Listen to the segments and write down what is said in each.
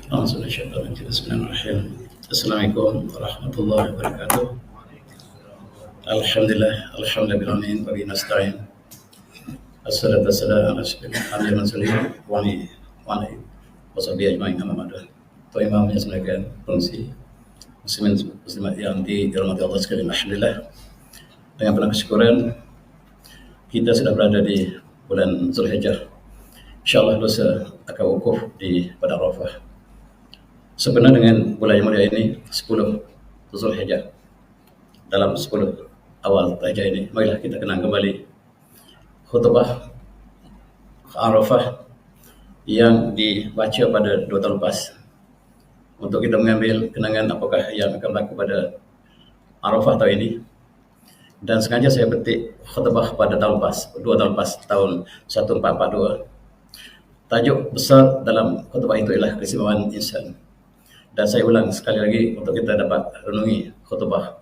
Bismillahirrahmanirrahim. Assalamualaikum warahmatullahi wabarakatuh. Alhamdulillah wa bihi nasta'in. Assalatu wassalamu ala asyrofil mursalin wa ala alihi ajmain amma ba'du. Tuan Imam yang saya muliakan, pengurusi muslimin muslimat yang dirahmati Allah sekalian, alhamdulillah dengan penuh kesyukuran kita sudah berada di bulan Zulhijjah. InsyaAllah dosa akan wukuf di Padang Arafah. Sebenarnya dengan bulan yang mulia ini 10 Zulhijjah, dalam 10 awal Zulhijjah ini, marilah kita kenang kembali khutbah Arafah yang dibaca pada 2 tahun lepas, untuk kita mengambil kenangan apakah yang akan berlaku pada Arafah tahun ini. Dan sengaja saya petik khutbah pada tahun lepas, 2 tahun lepas, tahun 1442. Tajuk besar dalam khutbah itu ialah keistimewaan insan. Dan saya ulang sekali lagi untuk kita dapat renungi khutbah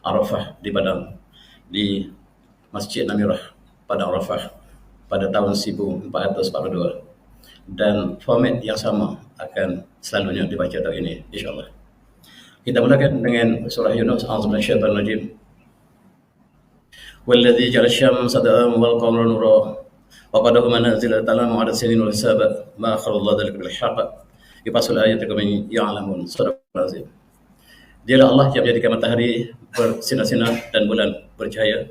Arafah di Masjid Namirah Padang Arafah pada tahun 1442. Dan format yang sama akan selalunya dibaca tahun ini, insyaAllah. Kita mulakan dengan surah Yunus. A'udzubillahi minasyaitonir rajim. Walladzi ja'ala asy-syamsa da'an wal qamara nura wa qadarahu manazila ta'lamu 'adada as-sinina wal hisaba ma khalaqallahu dzalika bil haqq Ipasul ayat kami ya'lamun. Sadaqallahul azim. Dialah Allah yang menjadikan matahari bersinar-sinar dan bulan bercahaya,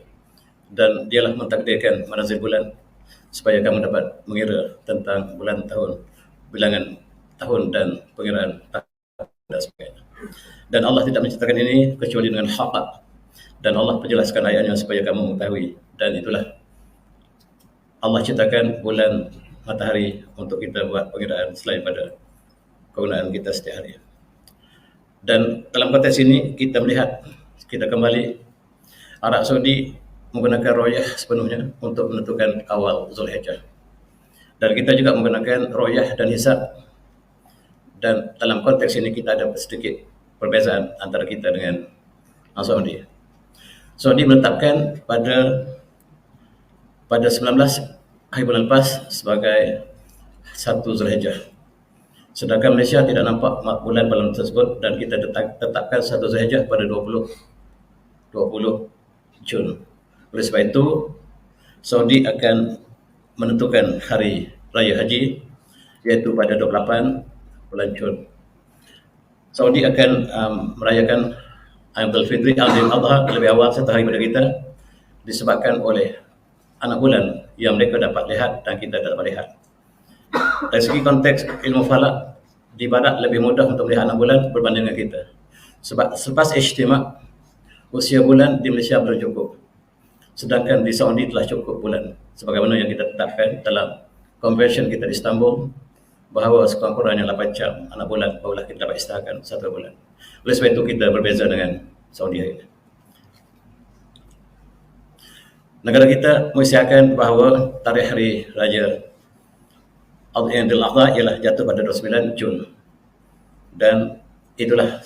dan dialah mentakdirkan manazil bulan supaya kamu dapat mengira tentang bulan, tahun, bilangan tahun dan pengiraan tahun dan sebagainya. Dan Allah tidak menciptakan ini kecuali dengan hak, dan Allah menjelaskan ayatnya supaya kamu mengetahui. Dan itulah Allah ciptakan bulan, matahari untuk kita buat pengiraan selain pada kegunaan kita setiap hari. Dan dalam konteks ini kita melihat, kita kembali Arab Saudi menggunakan royah sepenuhnya untuk menentukan awal Zulhijjah. Dan kita juga menggunakan royah dan hisab. Dan dalam konteks ini kita ada sedikit perbezaan antara kita dengan Saudi. Saudi menetapkan pada 19 hari bulan lepas sebagai 1 Zulhijjah. Sedangkan Malaysia tidak nampak bulan bulan tersebut, dan kita tetapkan 1 Zulhijjah pada 20 Jun. Oleh sebab itu, Saudi akan menentukan hari Raya Haji, iaitu pada 28 bulan Jun. Saudi akan merayakan Aidul Fitri, Aidul Adha lebih awal 1 hari pada kita, disebabkan oleh anak bulan yang mereka dapat lihat dan kita tak dapat lihat. Dari segi konteks ilmu falak, di barat lebih mudah untuk melihat anak bulan berbanding dengan kita. Sebab selepas ijtima', usia bulan di Malaysia belum cukup. Sedangkan di Saudi telah cukup bulan. Sebagaimana yang kita tetapkan dalam convention kita di Istanbul, bahawa sekurang-kurangnya 8 jam anak bulan barulah kita dapat isytiharkan 1 bulan. Oleh sebab itu kita berbeza dengan Saudi hari ini. Negara kita mengisytiharkan bahawa tarikh hari Raya Aidil Adha ialah jatuh pada 29 Jun. Dan itulah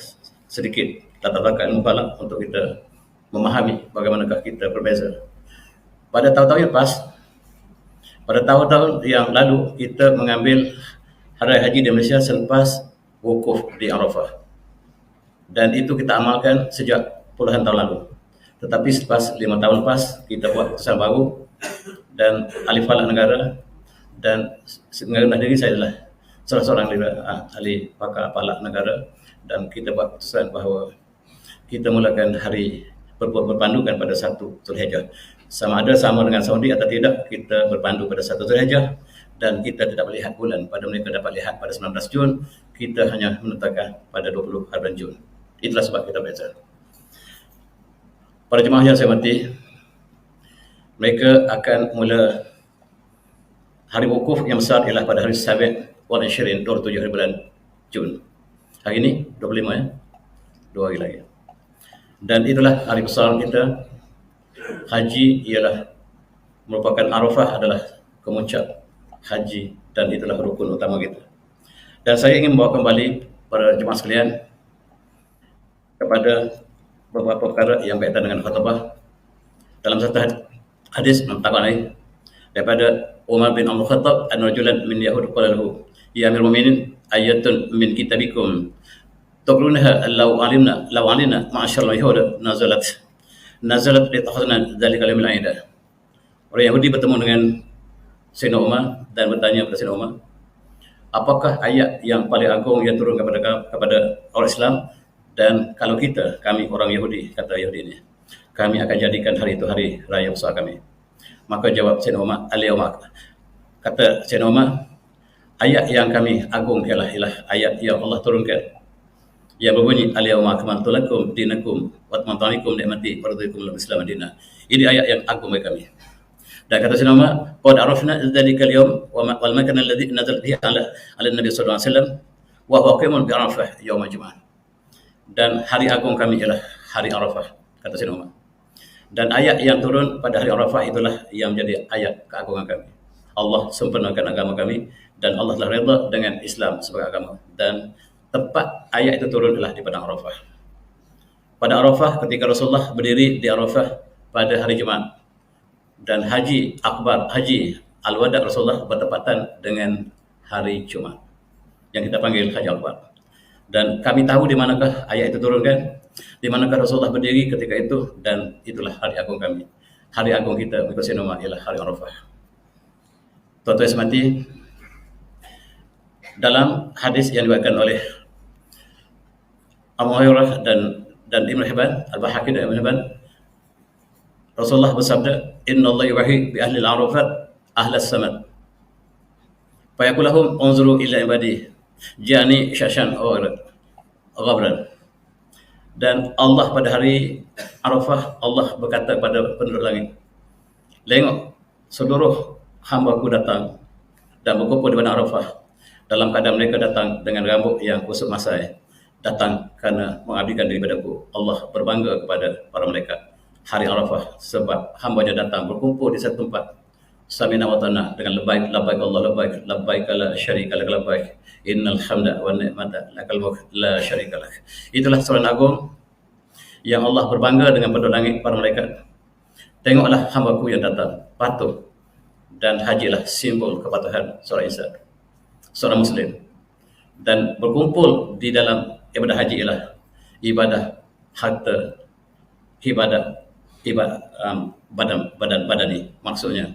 sedikit latar belakang ilmu falak untuk kita memahami bagaimanakah kita berbeza. Pada tahun-tahun yang lepas, pada tahun-tahun yang lalu, kita mengambil hari haji di Malaysia selepas wukuf di Arafah. Dan itu kita amalkan sejak puluhan tahun lalu. Tetapi selepas 5 tahun lepas, kita buat keputusan baru, dan ahli falak negara, dan mengenai diri saya adalah salah seorang ahli pakar falak negara, dan kita buat keputusan bahawa kita mulakan hari berpandukan pada 1 Zulhijjah. Sama dengan Saudi atau tidak, kita berpandu pada 1 Zulhijjah, dan kita tidak melihat bulan pada mereka dapat lihat pada 19 Jun. Kita hanya menetapkan pada 20 hari Jun. Itulah sebab kita beza. Para jemaah yang saya hormati, mereka akan mula hari wukuf yang besar ialah pada hari Sabat wal Ishirin, 27 hari bulan Jun. Hari ini 25 ya, 2 hari lagi. Dan itulah hari besar kita. Haji ialah merupakan Arafah adalah kemuncak haji, dan itulah rukun utama kita. Dan saya ingin membawa kembali para jemaah sekalian kepada beberapa perkara yang berkaitan dengan khutbah. Dalam satu hadis daripada Umar bin Abdul Khattab, an-rajulan min Yahud qala lahu, ya Amirul Mukminin, ayatun min kitabikum taqulunaha law alimna ma'asyarul yahuda nazalat li takhadna dzalika al aida. Orang Yahudi bertemu dengan Sayyidina Umar dan bertanya kepada Sayyidina Umar, apakah ayat yang paling agung yang turun kepada orang Islam? Dan kalau kami orang Yahudi, kata Yahudi ini, kami akan jadikan hari itu hari raya besar kami. Maka jawab Sayyidina Umar, al-yawma, kata Sayyidina Umar, ayat yang kami agung ialah ayat yang Allah turunkan yang berbunyi al-yawma akmaltu lakum dinakum wa atmamtu alaikum ni'mati wa raditu lakum al-islam dinan. Ini ayat yang agung bagi kami. Dan kata Sayyidina Umar, qad arafna dzalika al-yawm wal makan alladhi nazal bihi ala Nabi sallallahu alaihi wasallam wa huwa qiyamun bi Arafah yaum al-jum'ah. Dan hari agung kami ialah hari Arafah, kata Sayyidina Umar. Dan ayat yang turun pada hari Arafah itulah yang menjadi ayat keagungan kami. Allah sempurnakan agama kami dan Allah telah redha dengan Islam sebagai agama. Dan tempat ayat itu turun adalah di padang Arafah. Pada Arafah, ketika Rasulullah berdiri di Arafah pada hari Jumaat, dan haji akbar, haji al-wada Rasulullah bertepatan dengan hari Jumaat yang kita panggil haji akbar. Dan kami tahu di manakah ayat itu turun, kan? Di manakah Rasulullah berdiri ketika itu, dan itulah hari agung kami. Hari agung kita mengikut Sayyidina Umar ialah hari Arafah. Tuan-tuan semati, dalam hadis yang diriwayatkan oleh Abu Hurairah dan Ibnu Hibban, Al-Baihaqi dan Ibnu Hibban, Rasulullah bersabda, "Inna Allah yuwahi bi ahli al-Arafat ahli as-samad. Fa yaqulu lahum unzuru ila ibadi jani syashan ghabran." Dan Allah pada hari Arafah, Allah berkata kepada penduduk langit, "Tengok, seluruh hamba-Ku datang dan berkumpul di padang Arafah dalam keadaan mereka datang dengan rambut yang kusut masai, datang kerana mengabdikan diri padaku." Allah berbangga kepada para malaikat hari Arafah sebab hambanya datang berkumpul di satu tempat, samina wa ta'na, dengan labbaik Allah labbaik labbaik la syarika lak labbaik innal hamda wan ni'mata lakal mulk la syarika lak. Itulah seruan agung yang Allah berbangga dengan penduduk langit, para malaikat. Tengoklah hamba-Ku yang datang, patuh, dan hajilah simbol kepatuhan seorang insan, seorang muslim. Dan berkumpul di dalam ibadah haji ialah ibadah harta, badan badani, maksudnya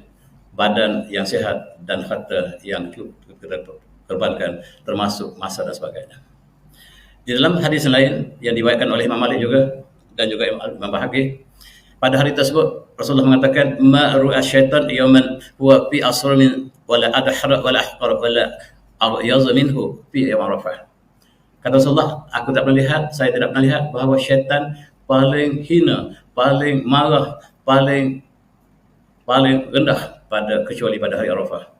badan yang sehat dan harta yang kita korbankan, termasuk masa dan sebagainya. Di dalam hadis lain yang diriwayatkan oleh Imam Malik juga dan juga Imam Baihaqi, pada hari tersebut Rasulullah mengatakan, "Ma ru'a syaitan yawman huwa fi asr min wala adhara wala ahqar wala aryaz minhu fi yawm Arafah." Kata Rasulullah, saya tidak pernah lihat bahawa syaitan paling hina, paling marah, paling rendah kecuali pada hari Arafah.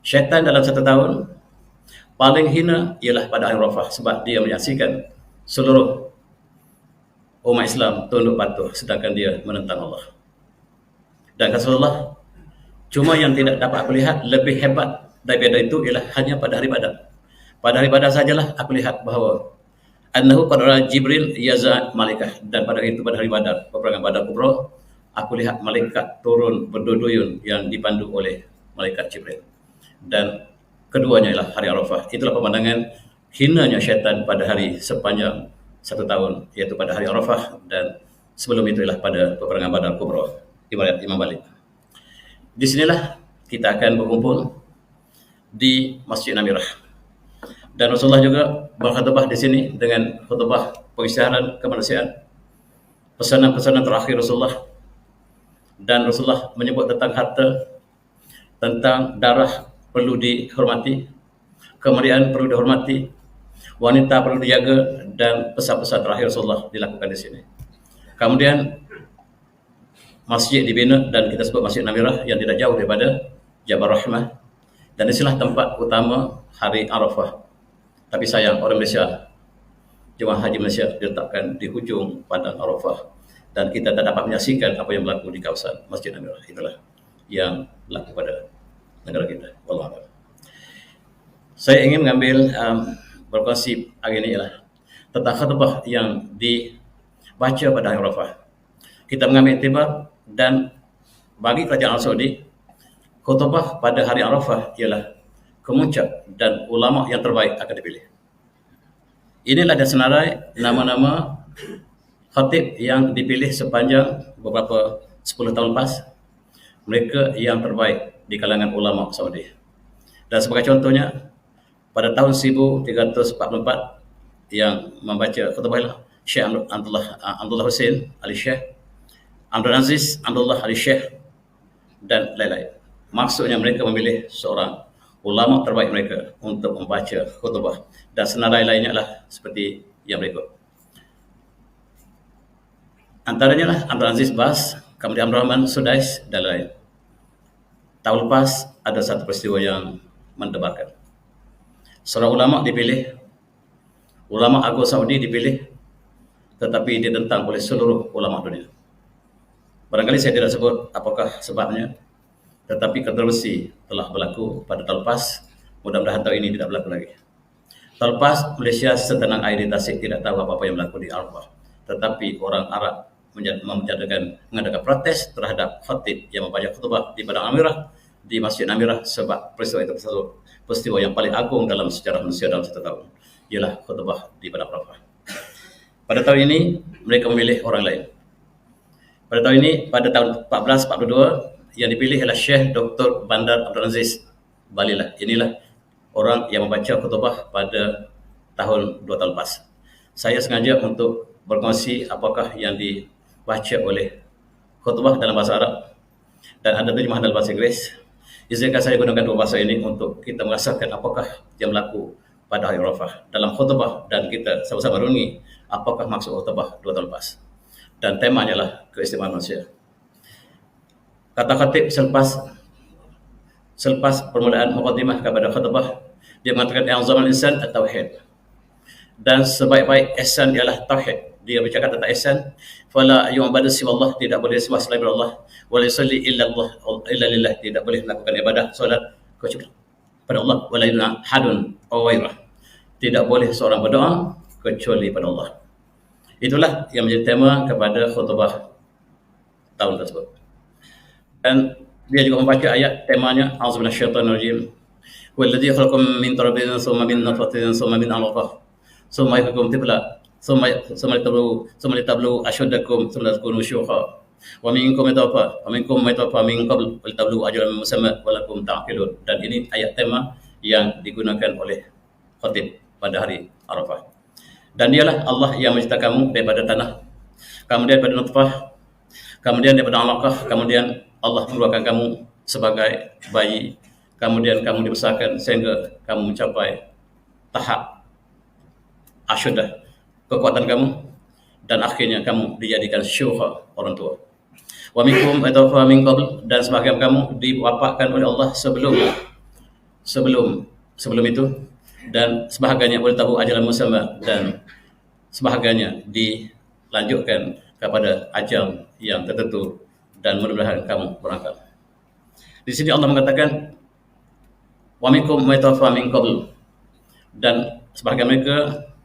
Syaitan dalam satu tahun paling hina ialah pada hari Arafah, sebab dia menyaksikan seluruh umat Islam tunduk patuh sedangkan dia menentang Allah. Dan kata Rasulullah, cuma yang tidak dapat aku lihat lebih hebat daripada itu ialah hanya pada hari Badar. Pada hari Badar sajalah aku lihat bahawa annahu qad ra'a Jibril yaza malaikah, dan pada itu pada hari Badar, peperangan Badar Kubra, aku lihat malaikat turun berduyun-duyun yang dipandu oleh malaikat Jibril. Dan keduanya ialah hari Arafah. Itulah pemandangan hinanya syaitan pada hari sepanjang satu tahun, iaitu pada hari Arafah, dan sebelum itu ialah pada peperangan Badar Kubra, ibarat Imam Malik. Di sinilah kita akan berkumpul di Masjid Namirah. Dan Rasulullah juga berkhutbah di sini dengan khutbah pengisytiharan kemanusiaan, pesanan-pesanan terakhir Rasulullah. Dan Rasulullah menyebut tentang harta, tentang darah perlu dihormati, kemuliaan perlu dihormati, wanita perlu dijaga, dan pesan-pesan terakhir Rasulullah dilakukan di sini. Kemudian masjid dibina dan kita sebut Masjid Namirah yang tidak jauh daripada Jabal Rahmah, dan disinilah tempat utama hari Arafah. Tapi sayang, orang Malaysia, jemaah haji Malaysia diletakkan di hujung padang Arafah, dan kita tak dapat menyaksikan apa yang berlaku di kawasan Masjid Namirah. Itulah yang berlaku pada negara kita. Wallahu a'lam. Saya ingin mengambil berkongsi hari ini ialah tentang khutbah yang dibaca pada hari Arafah. Kita mengambil iktibar, dan bagi kerajaan Arab Saudi, khutbah pada hari Arafah ialah kemuncak dan ulama yang terbaik akan dipilih. Inilah dia senarai nama-nama khatib yang dipilih sepanjang beberapa 10 tahun lepas. Mereka yang terbaik di kalangan ulama Saudi. Dan sebagai contohnya, pada tahun 1344 yang membaca khutbah ialah Syekh Abdullah Hussein Ali Syekh, Abdul Aziz Abdullah Ali Syekh, dan lain-lain. Maksudnya mereka memilih seorang ulama terbaik mereka untuk membaca khutbah, dan senarai lainnya lah seperti yang berikut. Antaranya lah Abdul Aziz Bas, kemudian Abdul Rahman Sudais, dan lain. Tahun lepas ada satu peristiwa yang mendebarkan. Seorang ulama dipilih, ulama agung Saudi dipilih, tetapi ditentang oleh seluruh ulama dunia. Barangkali saya tidak sebut apakah sebabnya, tetapi kontroversi telah berlaku pada tahun lepas. Mudah-mudahan tahun ini tidak berlaku lagi. Tahun lepas Malaysia setenang air di Tasik tidak tahu apa-apa yang berlaku di Arafah, tetapi orang Arab mengadakan protes terhadap khatib yang membaca khutbah di Padang Amirah, di Masjid Amirah, sebab peristiwa itu peristiwa yang paling agung dalam sejarah manusia dalam satu tahun, ialah khutbah di Padang Arafah. Pada tahun ini mereka memilih orang lain. Pada tahun ini, pada tahun 1442 yang dipilih adalah Syekh Dr. Bandar Abdul Aziz Balilah. Inilah orang yang membaca khutbah pada tahun 2 tahun lepas. Saya sengaja untuk berkongsi apakah yang dibaca oleh khutbah dalam bahasa Arab dan ada terjemahan dalam bahasa Inggeris. Izinkan saya gunakan dua bahasa ini untuk kita merasakan apakah yang berlaku pada hari Arafah dalam khutbah, dan kita sama-sama renungi apakah maksud khutbah 2 tahun lepas. Dan temanya adalah keistimewaan manusia. Kata khatib selepas permulaan muqaddimah kepada khutbah, dia mengatakan yang zaman insan at-tauhid, dan sebaik-baik ihsan ialah tauhid. Dia bercakap tentang ihsan, fala yu'badu siwallah, tidak boleh sembah selain Allah, wa la yusalli illa lillah, tidak boleh melakukan ibadah solat kecuali pada Allah, wa la hadun aw ghairah, tidak boleh seorang berdoa kecuali pada Allah. Itulah yang menjadi tema kepada khutbah tahun tersebut. Dan dia juga membaca ayat temanya, a'udzubillahi minasyaitonirrajim, walladzi khalaqakum min turabin tsumma min nutfatin tsumma min 'alaqah tsumma yakhluqukum tifla tsumma litablu ashuddakum tsumma takunu syuha wa minkum yatawaffa min qabl wa litablu ajalan musamma wa lakum ta'qilun. Dan ini ayat tema yang digunakan oleh khatib pada hari Arafah. Dan dialah Allah yang mencipta kamu daripada tanah, kemudian daripada nutfah, kemudian daripada 'alaqah, kemudian Allah mengeluarkan kamu sebagai bayi, kemudian kamu dibesarkan sehingga kamu mencapai tahap asyudah, kekuatan kamu, dan akhirnya kamu dijadikan syuha, orang tua. Wa minkum yatawaffa min qabl, dan sebahagian kamu diwafatkan oleh Allah sebelum itu, dan sebahagiannya boleh tahu ajalan musamma, dan sebahagiannya dilanjutkan kepada ajal yang tertentu, dan mudah-mudahan kamu berangkat. Di sini Allah mengatakan wa minkum yatawaffa min qabl, dan sebahagian mereka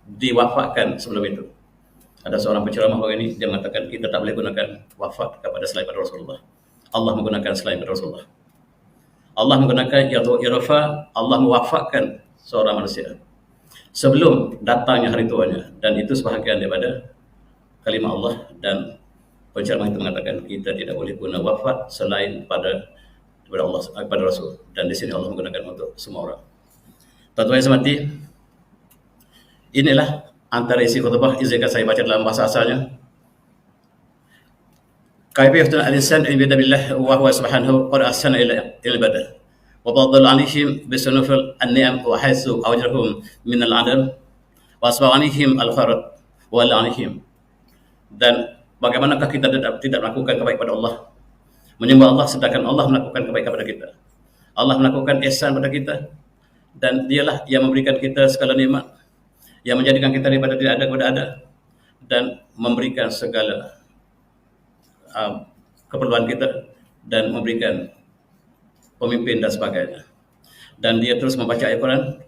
diwafatkan sebelum itu. Ada seorang penceramah hari ini, dia mengatakan kita tak boleh gunakan wafat kepada selain pada Rasulullah. Allah menggunakan selain pada Rasulullah. Allah menggunakan irafa, Allah mewafatkan seorang manusia sebelum datangnya hari tuanya, dan itu sebahagian daripada kalimah Allah. Dan penceramah itu mengatakan kita tidak boleh guna wafat selain pada Allah, pada Rasul. Dan di sini Allah menggunakan untuk semua orang. Tuan-tuan yang semati, inilah antara isi khutbah. Izinkan saya baca dalam bahasa asalnya. Kaifiyatul al-insan ibada billah wa huwa subhanahu qad ahsana ila ibadah wa fadala alaihim bi sunufil an-ni'am wa haythu awjahum min al-'adl wa asba'a alaihim al-farad wa alaihim. Dan bagaimanakah kita tidak melakukan kebaikan kepada Allah, menyembah Allah sedangkan Allah melakukan kebaikan kepada kita. Allah melakukan ihsan pada kita, dan dialah yang memberikan kita segala nikmat, yang menjadikan kita daripada tidak ada kepada ada, dan memberikan segala keperluan kita, dan memberikan pemimpin dan sebagainya. Dan dia terus membaca ayat Quran,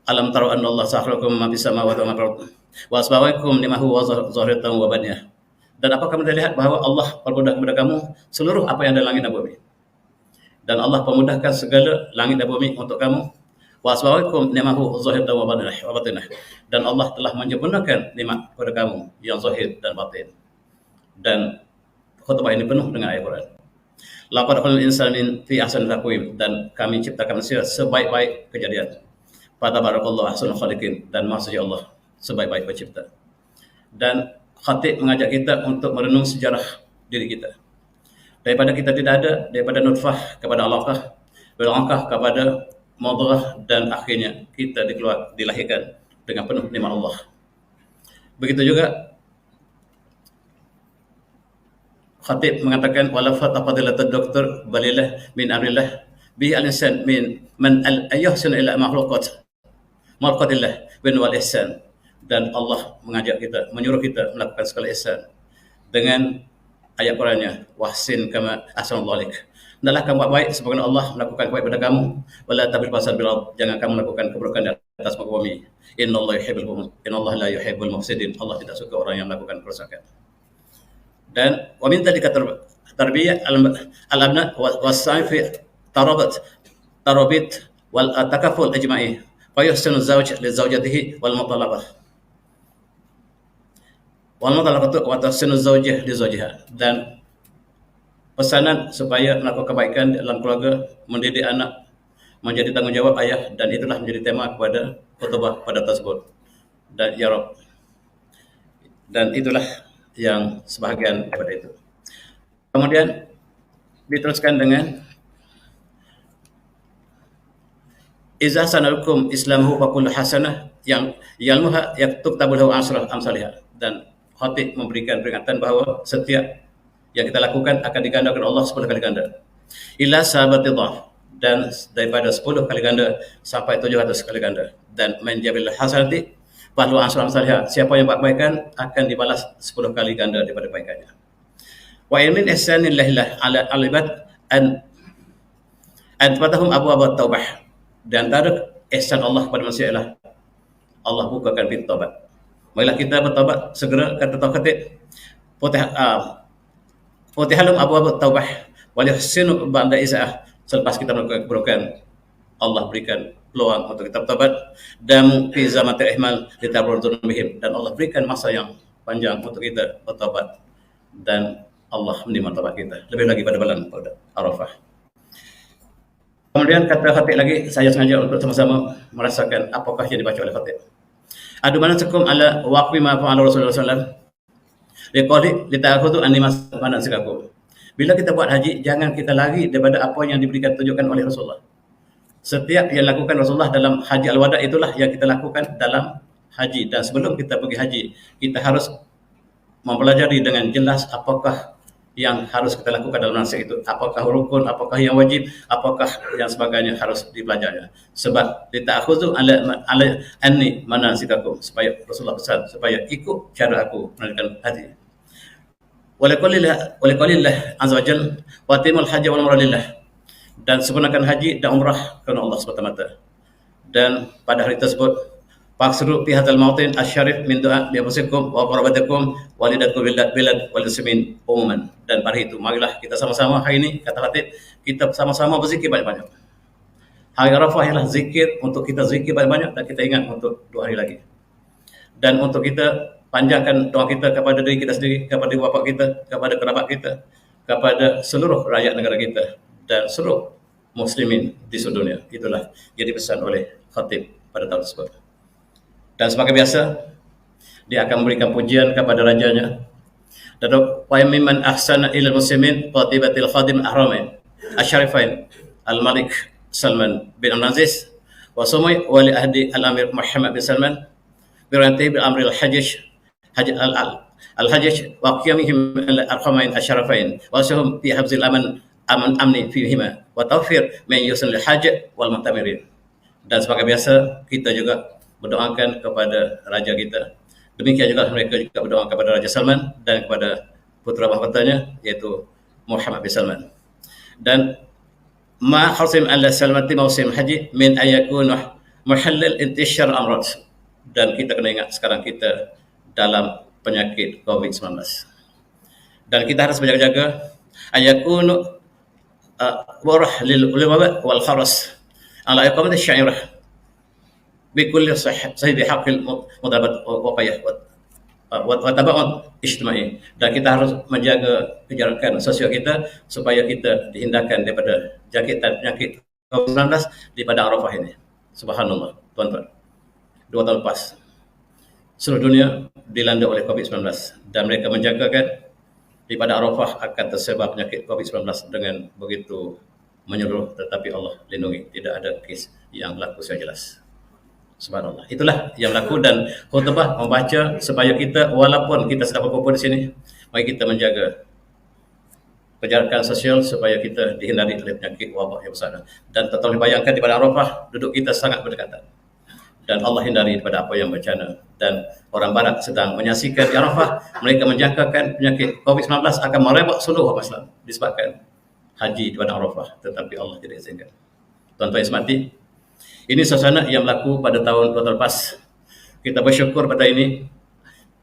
alam taro anna Allah sakharakum ma fis samawati wa ma fil ardi wa asbawakum limahu wa zahiratan wa baniyah. Dan apakah kamu lihat bahawa Allah permudah kepada kamu seluruh apa yang ada langit dan bumi, dan Allah permudahkan segala langit dan bumi untuk kamu, wa asbabakum ni'mahu zahir dan batinah. Dan Allah telah menyempurnakan nikmat kepada kamu yang zahir dan batin. Dan khutbah ini penuh dengan ayat Quran. Laqad khalaqnal insana fi ahsani taqwim, dan kami ciptakan manusia sebaik-baik kejadian. Fatabarakallahu ahsanul khaliqin, dan Maha Suci Allah sebaik-baik pencipta. Dan khatib mengajak kita untuk merenung sejarah diri kita. Daripada kita tidak ada, daripada nutfah kepada alaqah, berlangkah kepada mudghah, dan akhirnya kita dilahirkan dengan penuh nikmat Allah. Begitu juga khatib mengatakan wala fataqadilatud doktor balilah min amrillah bi al-insan min man al-ayhsan ila makhluqatillah bin wal ihsan. Dan Allah mengajak kita, menyuruh kita melakukan segala ihsan dengan ayat Qurannya, wahsin kama ahsanallahu ilaik. Hendaklah kamu buat baik sebagaimana Allah melakukan kebaikan pada kamu. Wala tabil fasad bil ard, jangan kamu melakukan keburukan di atas muka bumi. Innallaha la yuhibbul mufsidin, Allah tidak suka orang yang melakukan kerusakan. Dan wa min dzalika tarbiyah al-abna was-sa'i fi tarabit wal takaful ijma'i fa yuhsinu az-zawj li zawjatihi wal mutalaqah wa tahsinu az-zawjah li zawjiha. Dan pesanan supaya melakukan kebaikan dalam keluarga, mendidik anak, menjadi tanggungjawab ayah, dan itulah menjadi tema kepada khutbah pada tersebut. Dan ya Rabb, dan itulah yang sebahagian daripada itu. Kemudian diteruskan dengan Iza sanalukum islamuhu wa kullu hasanah yang yalmuha yaktub tabulhu asrah amsalihah. Dan khatib memberikan peringatan bahawa setiap yang kita lakukan akan digandakan Allah 10 kali ganda. Ila sahabati dhaf, dan daripada 10 kali ganda sampai 700 kali ganda. Dan menjabil hasanati falahu asrah amsalihah, siapa yang buat kebaikan akan dibalas 10 kali ganda daripada kebaikannya. Wa min ihsanillah ala al-ibad an fatahum abwaab taubah, dan antara ihsan Allah kepada manusia ialah Allah bukakan pintu taubat. Marilah kita bertaubat segera, kata khatib. Futihalum abwaab taubah wa yuhsinu ba'da isaah, selepas kita melakukan keburukan Allah berikan peluang untuk kita bertaubat. Dan fi zamatil ihmal litabrudun bihim, dan Allah berikan masa yang panjang untuk kita bertaubat, dan Allah menerima taubat kita, lebih lagi pada bulan Arafah. Kemudian kata khatib lagi, saya sengaja untuk sama-sama merasakan apakah yang dibaca oleh khatib. Adu mana sekum ala waqfi ma fa'ala Rasulullah sallallahu alaihi wasallam lita'khudhu anni manasikakum. Bila kita buat haji, jangan kita lari daripada apa yang diberikan tunjukkan oleh Rasulullah. Setiap yang lakukan Rasulullah dalam haji al-wada itulah yang kita lakukan dalam haji. Dan sebelum kita pergi haji, kita harus mempelajari dengan jelas apakah yang harus kita lakukan dalam manasik itu, apakah rukun, apakah yang wajib, apakah yang sebagainya harus dipelajari. Sebab lita'khudhu ala anni manasikakum, supaya Rasulullah pesan supaya ikut cara aku menunaikan haji. Waliqalillah azza wajal wa timul haji wal umrah lillah, dan sempurnakan haji dan umrah kerana Allah semata-mata. Dan pada hari tersebut faksuru fi hadzal mautin asyarif min du'a li anfusikum wa qarabatikum walidakum bilad wal muslimin umuman. Dan pada itu marilah kita sama-sama hari ini, kata khatib, kita sama-sama berzikir banyak-banyak. Hari Arafah ialah zikir, untuk kita zikir banyak-banyak, dan kita ingat untuk 2 hari lagi. Dan untuk kita panjangkan doa kita kepada diri kita sendiri, kepada ibu bapa kita, kepada kerabat kita, kepada seluruh rakyat negara kita, dan seluruh muslimin di seluruh dunia. Itulah yang dipesan oleh khatib pada tahun tersebut. Dan sebagai biasa, dia akan memberikan pujian kepada rajanya. Dan wa mimman ahsana ilal muslimin qatibatil khadim al-ahramain asyarifain al-Malik Salman bin Abdulaziz wa sumai wali ahdi al-Amir Muhammad bin Salman birantihi bil amri al-hajj al-hajj wa qiyamihim al-arhamain asyarifain wa sahum fi habzil amni fihima wa tawfir min yusul al-hajj wal mu'tamirin. Dan sebagai biasa, kita juga berdoakan kepada raja kita. Demikian juga mereka juga berdoa kepada Raja Salman dan kepada putra mahkotanya, yaitu Muhammad bin Salman. Dan ma khasim ala salmati mausim haji min ayakun muhallil intishar amrad. Dan kita kena ingat sekarang kita dalam penyakit COVID-19. Dan kita harus berjaga-jaga ayakun warah lil ulama wal kharas ala iqamati syairah بكل صحيح حق المضاربة الواقعية وtabaun ijtimai, dan kita harus menjaga kejarakan sosial kita supaya kita dihindarkan daripada jangkitan penyakit COVID-19 di padang Arafah ini. Subhanallah, tuan-tuan. 2 tahun lepas, seluruh dunia dilanda oleh COVID-19 dan mereka menjangkakan di padang Arafah akan tersebar penyakit COVID-19 dengan begitu menyeluruh, tetapi Allah lindungi, tidak ada kes yang berlaku secara jelas. Subhanallah. Itulah yang berlaku, dan khutbah membaca supaya kita, walaupun kita sedang berkumpul di sini, mari kita menjaga penjarakan sosial supaya kita dihindari oleh penyakit wabak yang besar. Dan tolong bayangkan di padang Arafah duduk kita sangat berdekatan, dan Allah hindari daripada apa yang bencana. Dan orang barat sedang menyaksikan di Arafah, mereka menjangkakan penyakit COVID-19 akan merebak seluruh umat Islam disebabkan haji di padang Arafah, tetapi Allah tidak izinkan. Tuan-tuan yang semati, ini suasana yang berlaku pada tahun lepas. Kita bersyukur pada ini.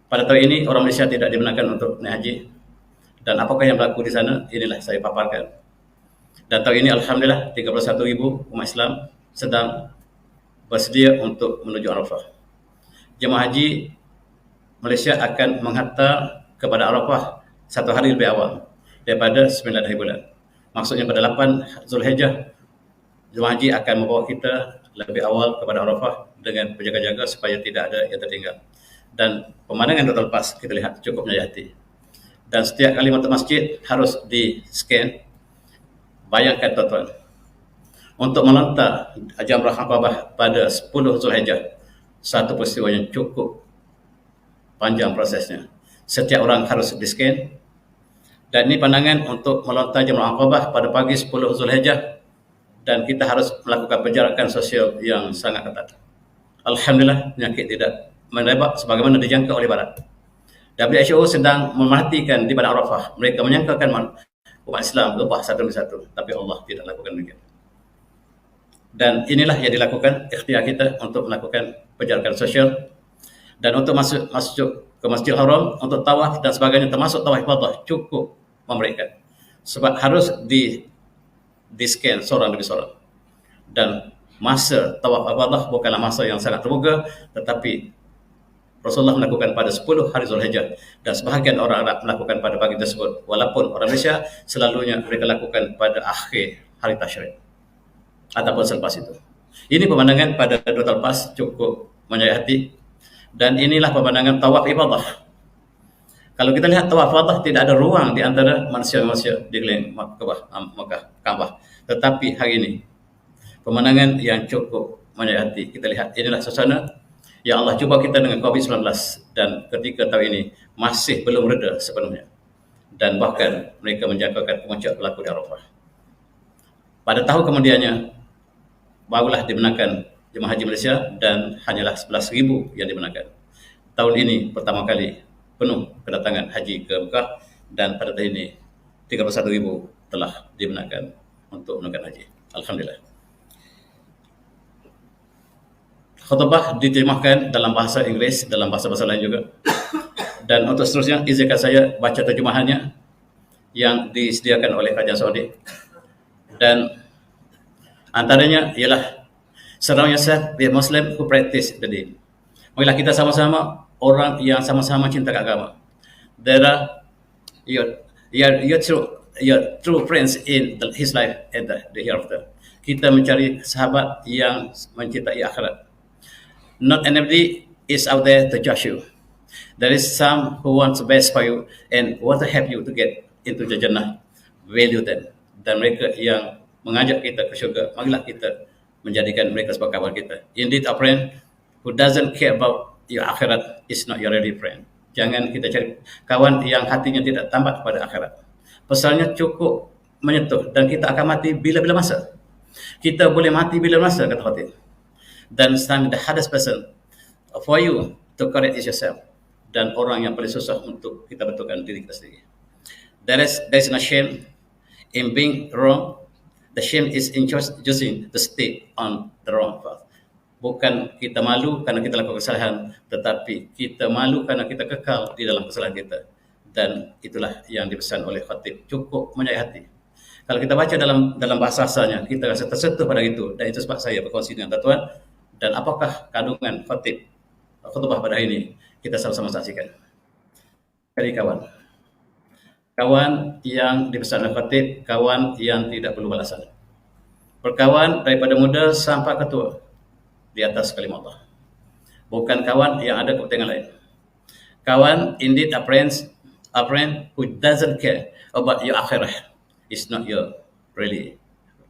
Pada tahun ini orang Malaysia tidak dibenarkan untuk naik haji. Dan apakah yang berlaku di sana? Inilah saya paparkan. Dan tahun ini alhamdulillah 31,000 umat Islam sedang bersedia untuk menuju Arafah. Jemaah haji Malaysia akan menghantar kepada Arafah 1 hari lebih awal daripada 9 hari bulan. Maksudnya pada 8 Zulhijjah, jemaah haji akan membawa kita lebih awal kepada Arafah dengan berjaga-jaga supaya tidak ada yang tertinggal. Dan pemandangan total lepas kita lihat cukup menyayati. Dan setiap kali masuk masjid harus di-scan. Bayangkan tuan-tuan, untuk melontar Jamrah Aqabah pada 10 Zulhijjah, satu peristiwa yang cukup panjang prosesnya. Setiap orang harus di-scan. Dan ini pandangan untuk melontar Jamrah Aqabah pada pagi 10 Zulhijjah, dan kita harus melakukan penjarakan sosial yang sangat ketat. Alhamdulillah, penyakit tidak merebak sebagaimana dijangka oleh Barat. WHO sedang memerhatikan di padang Arafah. Mereka menyangkakan umat Islam lebah satu demi satu, tapi Allah tidak lakukan demikian. Dan inilah yang dilakukan, ikhtiar kita untuk melakukan penjarakan sosial. Dan untuk masuk ke Masjidil Haram, untuk tawaf dan sebagainya, termasuk tawaf ifadah, cukup memberikan. Sebab harus di-scan seorang demi seorang. Dan masa tawaf ifadah bukanlah masa yang sangat terbuka, tetapi Rasulullah melakukan pada 10 hari Zulhijjah, dan sebahagian orang Arab melakukan pada pagi tersebut, walaupun orang Malaysia selalunya mereka lakukan pada akhir hari tasyrik ataupun selepas itu. Ini pemandangan pada 2 tahun lepas cukup menyayati, dan inilah pemandangan tawaf ibadah. Kalau kita lihat tawaf ibadah, tidak ada ruang di antara manusia-manusia di keliling Kaabah. Tetapi hari ini pemandangan yang cukup menyayati. Kita lihat inilah suasana yang Allah cuba kita dengan COVID-19, dan ketika tahun ini masih belum reda sepenuhnya, dan bahkan mereka menjangkakan puncak berlaku di Arafah. Pada tahun kemudiannya barulah dibenarkan jemaah haji Malaysia, dan hanyalah 11,000 yang dibenarkan. Tahun ini pertama kali penuh kedatangan haji ke Mekah, dan pada tahun ini 31,000 telah dibenarkan untuk menunaikan haji. Alhamdulillah. Khutbah diterjemahkan dalam bahasa Inggeris, dalam bahasa-bahasa lain juga. Dan untuk seterusnya, izinkan saya baca terjemahannya yang disediakan oleh Kerajaan Saudi. Dan antaranya ialah, surround yourself with Muslim who practice the deen. Marilah kita sama-sama orang yang sama-sama cinta agama. There are your true friends in his life and the hereafter. Kita mencari sahabat yang mencintai akhirat. Not everybody is out there to judge you. There is some who want the best for you and want to help you to get into the Jannah. Value them. Dan mereka yang mengajak kita ke syurga, marilah kita menjadikan mereka sebagai kawan kita. Indeed, a friend who doesn't care about your akhirat is not your real friend. Jangan kita cari kawan yang hatinya tidak tambat kepada akhirat. Pesannya cukup menyentuh, dan kita akan mati bila-bila masa. Kita boleh mati bila masa, kata khatib. Dan the hardest person for you to correct is yourself. Dan orang yang paling susah untuk kita betulkan diri kita sendiri. There is no shame in being wrong. The shame is in choosing to stay on the wrong path. Bukan kita malu karena kita lakukan kesalahan, tetapi kita malu karena kita kekal di dalam kesalahan kita. Dan itulah yang dipesan oleh khatib, cukup menyayat hati. Kalau kita baca dalam bahasa asalnya, kita rasa tersentuh pada itu. Dan itu sebab saya berkongsi dengan tuan-tuan Dan apakah kandungan khutbah pada hari ini? Kita sama-sama saksikan. Kali kawan yang dibesar oleh khatib, kawan yang tidak perlu balasan. Berkawan daripada muda sampai ketua di atas kalimah Allah. Bukan kawan yang ada kepentingan lain. Kawan indeed a friend who doesn't care about your akhirah. It's not your really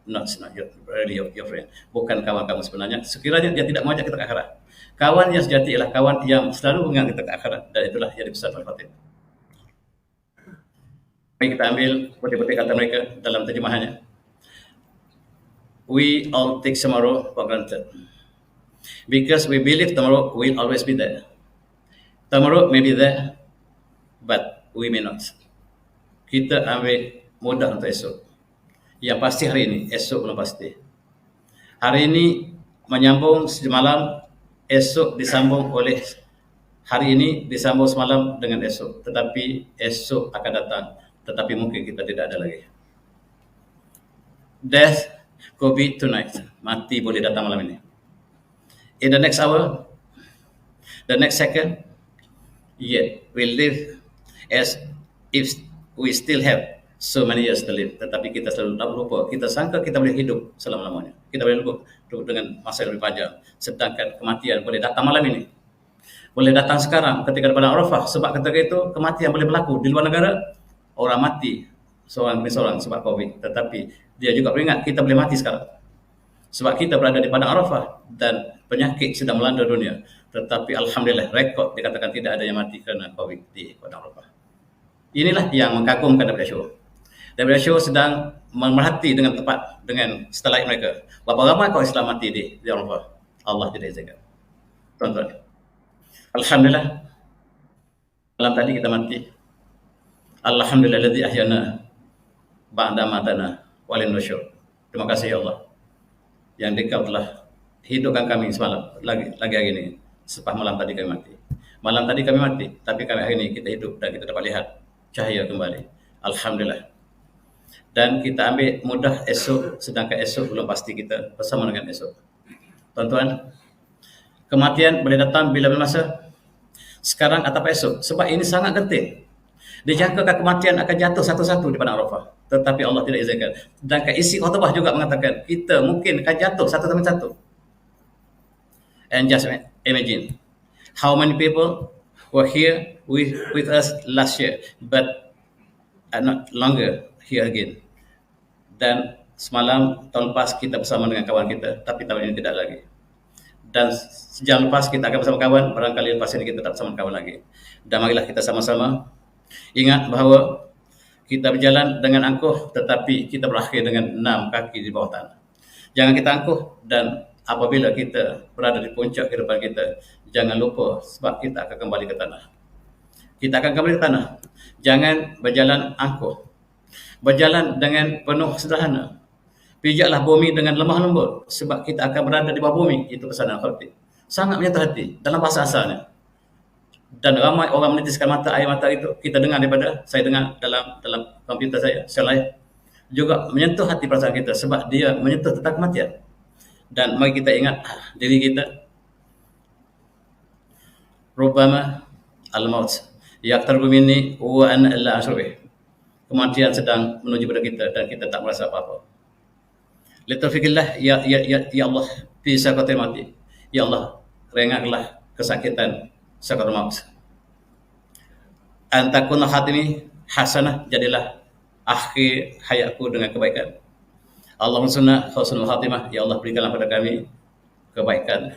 your friend. Bukan kawan kamu sebenarnya. Sekiranya dia tidak mengajak kita ke akhirat. Kawan yang sejati ialah kawan yang selalu mengajak kita ke akhirat, dan itulah yang dibesar oleh khatib. Mari kita ambil putih-putih kata mereka dalam terjemahannya. We all take tomorrow for granted because we believe tomorrow will always be there. Tomorrow may be there, but we may not. Kita ambil mudah untuk esok. Yang pasti hari ini, esok belum pasti. Hari ini menyambung semalam, esok disambung oleh hari ini, disambung semalam dengan esok. Tetapi esok akan datang, tetapi mungkin kita tidak ada lagi. Death could be tonight. Mati boleh datang malam ini. In the next hour, the next second, yet we live as if we still have so many years to live. Tetapi kita selalu lupa. Kita sangka kita boleh hidup selama-lamanya. Kita boleh hidup dengan masa yang lebih panjang. Sedangkan kematian boleh datang malam ini. Boleh datang sekarang ketika di padang Arafah. Sebab ketika itu kematian boleh berlaku. Di luar negara, orang mati seorang demi seorang sebab COVID. Tetapi dia juga beringat kita boleh mati sekarang. Sebab kita berada di padang Arafah dan penyakit sedang melanda dunia. Tetapi Alhamdulillah, rekod dikatakan tidak ada yang mati kerana COVID di padang Arafah. Inilah yang mengagumkan WHO. WHO sedang memerhati dengan tepat dengan setelah mereka. Berapa ramai kau Islam mati di Arafah? Allah tidak izinkan. Tuan-tuan, Alhamdulillah, malam tadi kita mati. Alhamdulilladzi ahyana ba'da matana walin nusyur. Terima kasih ya Allah yang Engkau telah hidupkan kami semalam lagi hari ini. Sepah malam tadi kami mati. Malam tadi kami mati, tapi kami hari ini kita hidup dan kita dapat lihat cahaya kembali. Alhamdulillah. Dan kita ambil mudah esok, sedangkan esok belum pasti kita bersama dengan esok. Tuan-tuan, kematian boleh datang bila masa, sekarang atau esok. Sebab ini sangat genting. Dijangkakan kematian akan jatuh satu-satu di padang Arafah, tetapi Allah tidak izinkan. Sedangkan isi khutbah juga mengatakan kita mungkin akan jatuh satu demi satu. And just imagine how many people were here with us last year, but are not longer here again. Dan semalam tahun lepas kita bersama dengan kawan kita, tapi tahun ini tidak lagi. Dan sejam lepas kita akan bersama kawan, barangkali lepas ini kita tak bersama kawan lagi. Dan marilah kita sama-sama ingat bahawa kita berjalan dengan angkuh, tetapi kita berakhir dengan 6 kaki di bawah tanah. Jangan kita angkuh, dan apabila kita berada di puncak kehidupan kita, jangan lupa sebab kita akan kembali ke tanah. Kita akan kembali ke tanah. Jangan berjalan angkuh. Berjalan dengan penuh sederhana. Pijaklah bumi dengan lemah lembut sebab kita akan berada di bawah bumi. Itu pesanan khatib. Sangat menyentuh hati dalam bahasa asalnya. Dan ramai orang menitiskan air mata itu. Kita dengar saya dengar dalam komputer saya live. Juga menyentuh hati perasaan kita sebab dia menyentuh tentang kematian. Dan mari kita ingat diri kita. Rubbama al-maut yaqtarbu minni wa ana la ashurih. Kematian sedang menuju pada kita dan kita tak merasa apa-apa. Litafikillah ya Allah fi sakatil mati. Ya Allah, ringankanlah kesakitan sakaratul maut. Antakuna khatimi hasanah, jadilah akhir hayatku dengan kebaikan. Allahumma sunna husnul khatimah. Ya Allah, berikanlah pada kami kebaikan,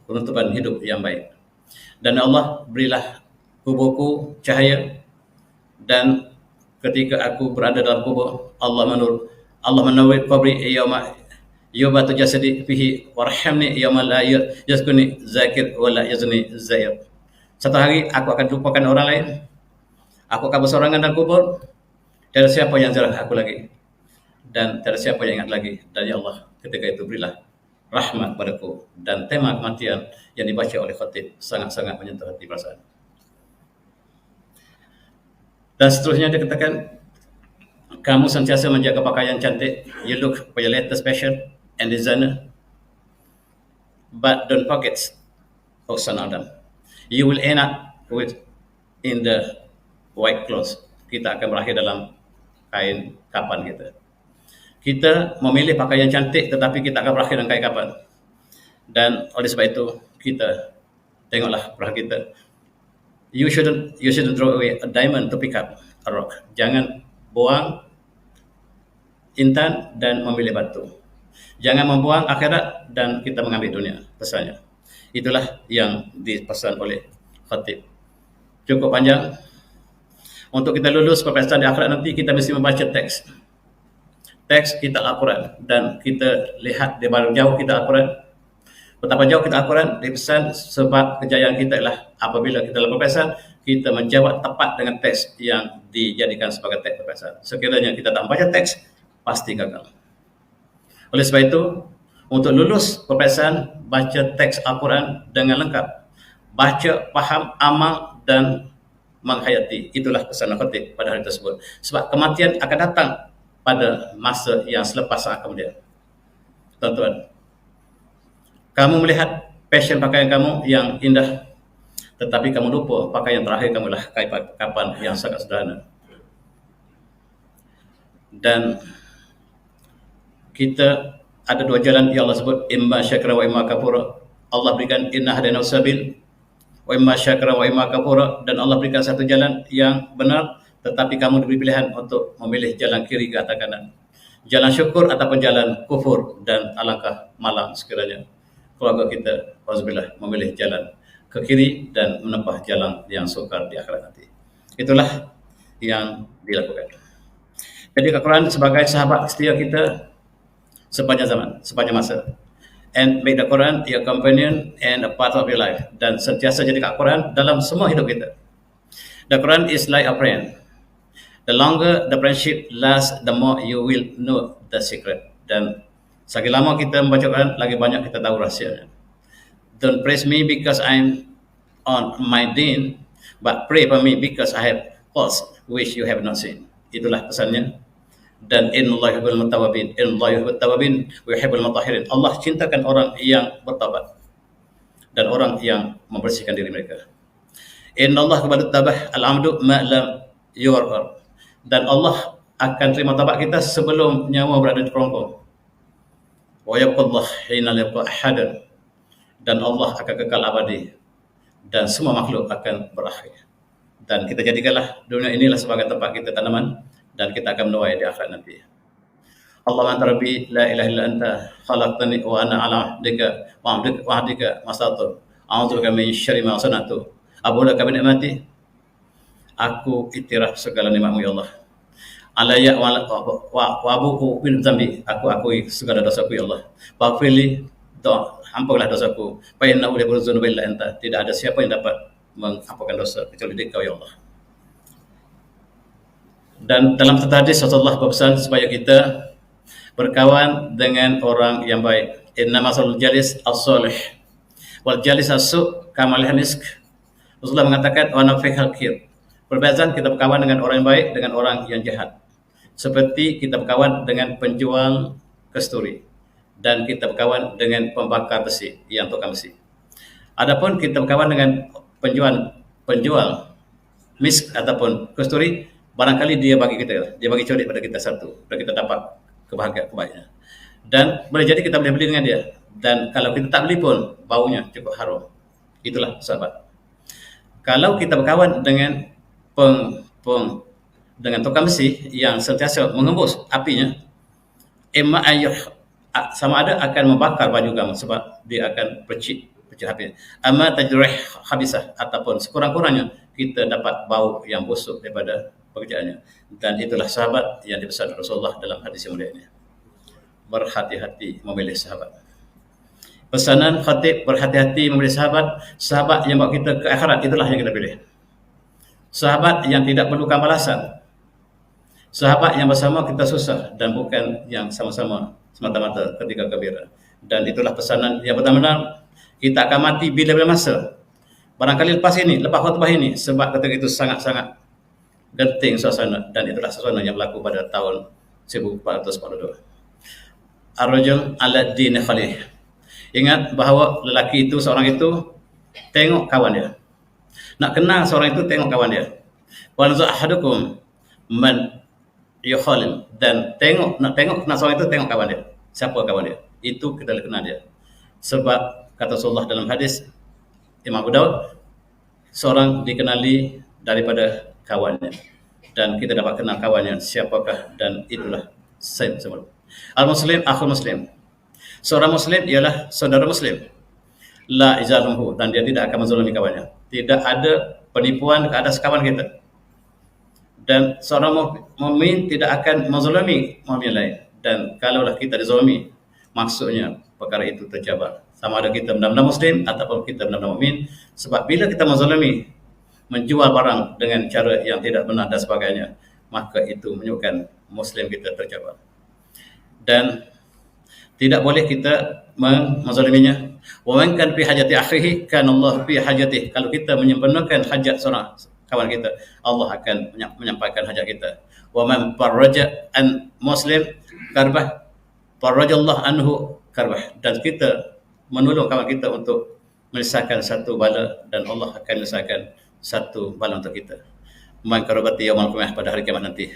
penutupan hidup yang baik. Dan Allah, berilah kuburku cahaya, dan ketika aku berada dalam kubur, Allah menawwir qabri yawma yubatu jasadi fihi warhamni yawma la yazkuni zakir wa la yazni zair. Satu hari aku akan lupakan orang lain. Aku akan bersorangan dalam kubur. Tiada siapa yang ziarah aku lagi. Dan tiada siapa yang ingat lagi. Dan ya Allah, ketika itu berilah rahmat padaku. Dan tema kematian yang dibaca oleh khatib sangat-sangat menyentuh hati perasaan. Dan seterusnya dia katakan, kamu sentiasa menjaga pakaian cantik. You look for your latest fashion and designer. but don't forget Husn Adam. You will end up with in the white clothes. Kita akan berakhir dalam kain kapan kita. Kita memilih pakaian cantik tetapi kita akan berakhir dengan kain kapan. Dan oleh sebab itu kita tengoklah perahu kita. You shouldn't throw away a diamond to pick up a rock. Jangan buang intan dan memilih batu. Jangan membuang akhirat dan kita mengambil dunia. Pesannya. Itulah yang dipesan oleh khatib. Cukup panjang. Untuk kita lulus peperiksaan di akhirat nanti, kita mesti membaca teks. Teks kita Al-Quran. Dan kita lihat di barang jauh kita Al-Quran. Betapa jauh kita Al-Quran dipesan sebab kejayaan kita adalah apabila kita dalam peperiksaan, kita menjawab tepat dengan teks yang dijadikan sebagai teks peperiksaan. Sekiranya kita tak membaca teks, pasti gagal. Oleh sebab itu, untuk lulus peperiksaan, baca teks Al-Quran dengan lengkap. Baca, faham, amal dan menghayati. Itulah pesan khatib pada hari tersebut. Sebab kematian akan datang pada masa yang selepas saat kemudian. Tuan-tuan, kamu melihat fashion pakaian kamu yang indah, tetapi kamu lupa pakaian terakhir kamu adalah kapan yang sangat sederhana. Dan kita ada dua jalan yang Allah sebut, imma syakra wa imma kafura. Allah berikan inna hadainahu sabil wa imma syakra wa imma kafura, dan Allah berikan satu jalan yang benar, tetapi kamu diberi pilihan untuk memilih jalan kiri ke atas kanan. Jalan syukur ataupun jalan kufur, dan alangkah malang sekiranya keluarga kita, auzubillah, memilih jalan ke kiri dan menempuh jalan yang sukar di akhirat nanti. Itulah yang dilakukan. Jadi Al-Quran sebagai sahabat setia kita sepanjang zaman, sepanjang masa. And make the Quran your companion and a part of your life. Dan sentiasa jadikan Al-Quran dalam semua hidup kita. The Quran is like a friend. The longer the friendship lasts, the more you will know the secret. Dan semakin lama kita membaca Quran, lagi banyak kita tahu rahsianya. Don't praise me because I'm on my deen, but pray for me because I have faults which you have not seen. Itulah pesannya. Dan innallaha yuhibbul mutawwabin, innallaha yuhibbut tawwabin wa yuhibbul mutahhirin. Allah cintakan orang yang bertaubat dan orang yang membersihkan diri mereka. Innallaha qabala tabah al-amdu ma lam yurqar. Dan Allah akan terima taubat kita sebelum nyawa berada di kerongkong. Wa yaqullah hina liqa ahadan. Dan Allah akan kekal abadi dan semua makhluk akan berakhir. Dan kita jadikanlah dunia inilah sebagai tempat kita tanaman, dan kita akan menuai di akhirat nanti. Allahumma anta rabbi la ilaha illa anta khalaqtani wa ana ala ahdika wa ahdika masattu. A'udzubika min syarri ma sana'tu. Abu laka bi ni'mati. Aku iktiraf segala nikmat-Mu ya Allah. Alayya wa abuku bin dzambi. Aku akui segala dosaku ya Allah. Faghfirli, ampunkanlah dosaku. Fa innahu la yaghfiru illa anta. Tidak ada siapa yang dapat mengampunkan dosa kecuali Engkau ya Allah. Dan dalam satu hadis Rasulullah berpesan supaya kita berkawan dengan orang yang baik. Inna masalul jalis as-salih wal jalis as-su' kamal misk. Rasulullah mengatakan wa nafikhal kir. Perbezaan kita berkawan dengan orang yang baik dengan orang yang jahat. Seperti kita berkawan dengan penjual kasturi dan kita berkawan dengan pembakar besi yang tukang besi. Adapun kita berkawan dengan penjual misk ataupun kasturi, barangkali dia bagi curi pada kita satu, dan kita dapat kebahagiaan. Dan boleh jadi kita boleh beli dengan dia. Dan kalau kita tak beli pun, baunya cukup harum. Itulah sahabat. Kalau kita berkawan dengan dengan tukang besi yang sentiasa mengembus apinya, sama ada akan membakar baju kamu sebab dia akan percik apinya. Amma tajrih habisah, ataupun sekurang-kurangnya kita dapat bau yang busuk daripada pekerjaannya. Dan itulah sahabat yang dipesan Rasulullah dalam hadis yang mulia ini. Berhati-hati memilih sahabat. Pesanan khatib, berhati-hati memilih sahabat yang bawa kita ke akhirat, itulah yang kita pilih. Sahabat yang tidak perlukan balasan. Sahabat yang bersama kita susah dan bukan yang sama-sama semata-mata ketika gembira. Dan itulah pesanan yang benar-benar kita akan mati bila-bila masa. Barangkali lepas khutbah ini, sebab ketika itu sangat-sangat genting suasana, dan itulah suasana yang berlaku pada tahun 1442. Ar-rajul ala dini khalih. Ingat bahawa lelaki itu, seorang itu tengok kawan dia. Nak kenal seorang itu, tengok kawan dia. Wanzu ahadukum man yukhalil, dan nak kenal seorang itu, tengok kawan dia. Siapa kawan dia? Itu kita boleh kenal dia. Sebab kata Rasulullah dalam hadis Imam Abu Daud, seorang dikenali daripada kawannya, dan kita dapat kenal kawannya siapakah, dan itulah sayyid semua. Al-Muslim akhul Muslim. Seorang Muslim ialah saudara Muslim. La izalumhu, dan dia tidak akan menzalimi kawannya. Tidak ada penipuan ke atas kawan kita. Dan seorang mukmin tidak akan menzalimi mukmin lain. Dan kalaulah kita dizalimi, maksudnya perkara itu tercabar. Sama ada kita benar-benar Muslim ataupun kita benar-benar mukmin. Sebab bila kita menzalimi, menjual barang dengan cara yang tidak benar dan sebagainya, maka itu menunjukkan Muslim kita tercabar. Dan tidak boleh kita menzaliminya. Wa man kan fi hajati akhihi kana Allah fi hajatihi. Kalau kita menyempurnakan hajat seorang kawan kita, Allah akan menyampaikan hajat kita. Wa man farraja an muslim karbah farrajallahu anhu karbah. Dan kita menolong kawan kita untuk menyelesaikan satu bala, dan Allah akan menyelesaikan satu bala untuk kita. Man karabati yaumul qiyamah, pada hari kiamat nanti.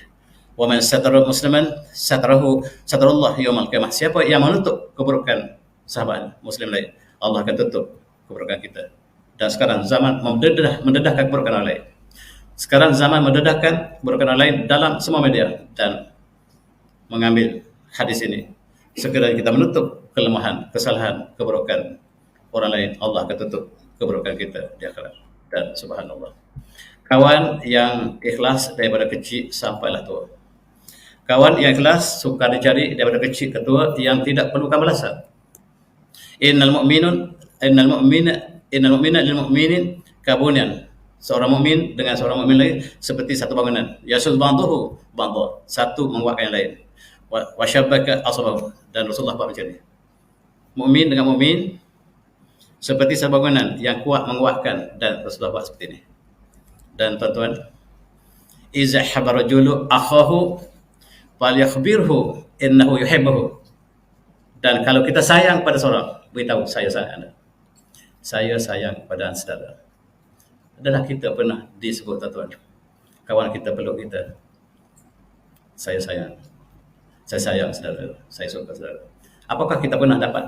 Wa man satara musliman satarallahu yaumul qiyamah. Siapa yang menutup keburukan sahabat muslim lain, Allah akan tutup keburukan kita. Dan sekarang zaman mendedahkan keburukan orang lain. Sekarang zaman mendedahkan keburukan orang lain dalam semua media, dan mengambil hadis ini, segera kita menutup kelemahan, kesalahan, keburukan orang lain, Allah akan tutup keburukan kita di akhirat. Dan subhanallah, kawan yang ikhlas daripada kecil sampailah tua. Kawan yang ikhlas sukar dicari daripada kecil ke tua, yang tidak perlukan balasan. Innal mu'mina lil mu'minin kabunyan. Seorang mukmin dengan seorang mukmin lain seperti satu bangunan. Yasul ba'dahu ba'dha, satu menguatkan yang lain. Wa syabbaka asabahu, dan Rasulullah buat macam ni. Mukmin dengan mukmin seperti satu bangunan yang kuat menguatkan, dan Rasulullah buat seperti ini. Dan tuan-tuan, iza habara rajulu akhahu falyakhbirhu innahu yuhibbuhu. Dan kalau kita sayang pada seorang, beritahu, saya sayang anda. Saya sayang pada saudara. Adalah kita pernah disebut, tuan-tuan, kawan kita peluk kita, saya sayang saudara, saya suka saudara. Apakah kita pernah dapat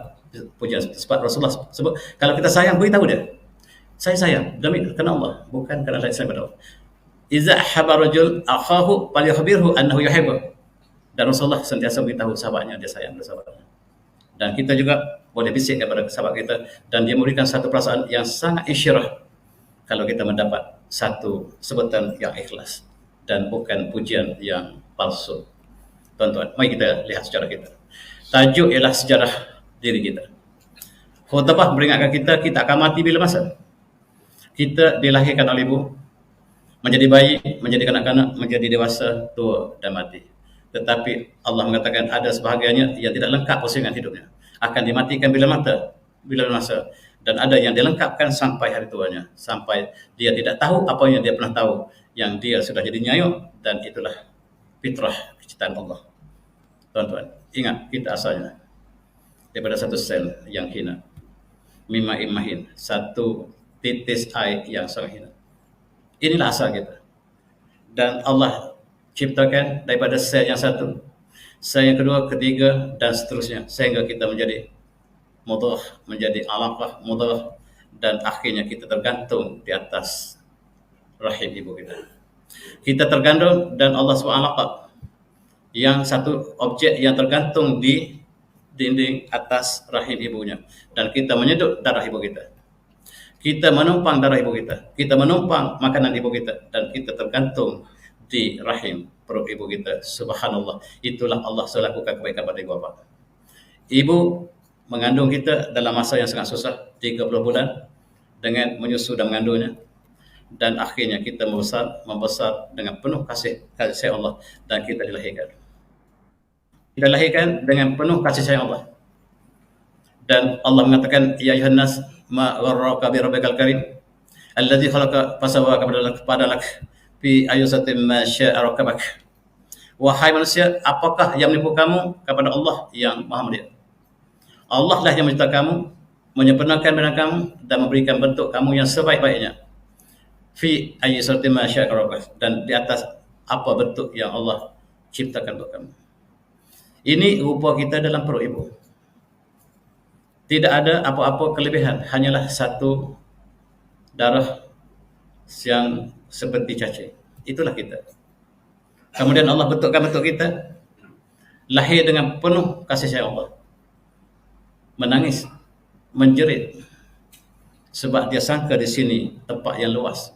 pujian sebab Rasulullah sebut, kalau kita sayang, beritahu dia, saya sayang demi kerana Allah, bukan kerana saya pada Allah. Iza habara rajul akhahu falyakhbirhu annahu yuhibbu. Dan Rasulullah sentiasa beritahu sahabatnya dia sayang pada sahabatnya. Dan kita juga boleh bisik kepada sahabat kita, dan dia memberikan satu perasaan yang sangat insyirah kalau kita mendapat satu sebutan yang ikhlas dan bukan pujian yang palsu. Tuan-tuan, mari kita lihat sejarah kita. Tajuk ialah sejarah diri kita. Khutbah memperingatkan kita akan mati bila masa. Kita dilahirkan oleh ibu, menjadi bayi, menjadi kanak-kanak, menjadi dewasa, tua dan mati. Tetapi Allah mengatakan ada sebahagiannya yang tidak lengkap pusingan hidupnya, akan dimatikan bila masa. Dan ada yang dilengkapkan sampai hari tuanya, sampai dia tidak tahu apa yang dia pernah tahu, yang dia sudah jadi nyayuk. Dan itulah fitrah kecintaan Allah. Tuan-tuan, ingat kita asalnya daripada satu sel yang hina, mimma imahin, satu titis air yang sangat hina. Inilah asal kita. Dan Allah ciptakan daripada sel yang satu, sel yang kedua, ketiga, dan seterusnya, sehingga kita menjadi mudghah, menjadi alaqah, mudghah, dan akhirnya kita tergantung di atas rahim ibu kita. Kita tergantung, dan Allah SWT yang satu objek yang tergantung di dinding atas rahim ibunya, dan kita menyedut darah ibu kita. Kita menumpang darah ibu kita, kita menumpang makanan ibu kita, dan kita tergantung di rahim perut ibu kita. Subhanallah, itulah Allah selalu lakukan kebaikan pada ibu bapa. Ibu mengandung kita dalam masa yang sangat susah, 30 bulan dengan menyusu dan mengandungnya, dan akhirnya kita membesar dengan penuh kasih Allah, dan kita dilahirkan. Kita dilahirkan dengan penuh kasih sayang Allah. Dan Allah mengatakan, ya ayuhan nas ma gharraka bi rabbikal karim alladzi khalaqa fasawwaka padalak fi ayusatin ma syaa rakabak. Wahai manusia, apakah yang menipu kamu kepada Allah yang Maha Mulia? Allah lah yang mencipta kamu menyempurnakan badan kamu dan memberikan bentuk kamu yang sebaik-baiknya. Fi ayyi suratin ma syaa rabbak, dan di atas apa bentuk yang Allah ciptakan untuk kamu. Ini rupa kita dalam perut ibu. Tidak ada apa-apa kelebihan, hanyalah satu darah yang seperti cacing. Itulah kita. Kemudian Allah bentukkan bentuk kita, lahir dengan penuh kasih sayang Allah. Menangis, menjerit, sebab dia sangka di sini tempat yang luas.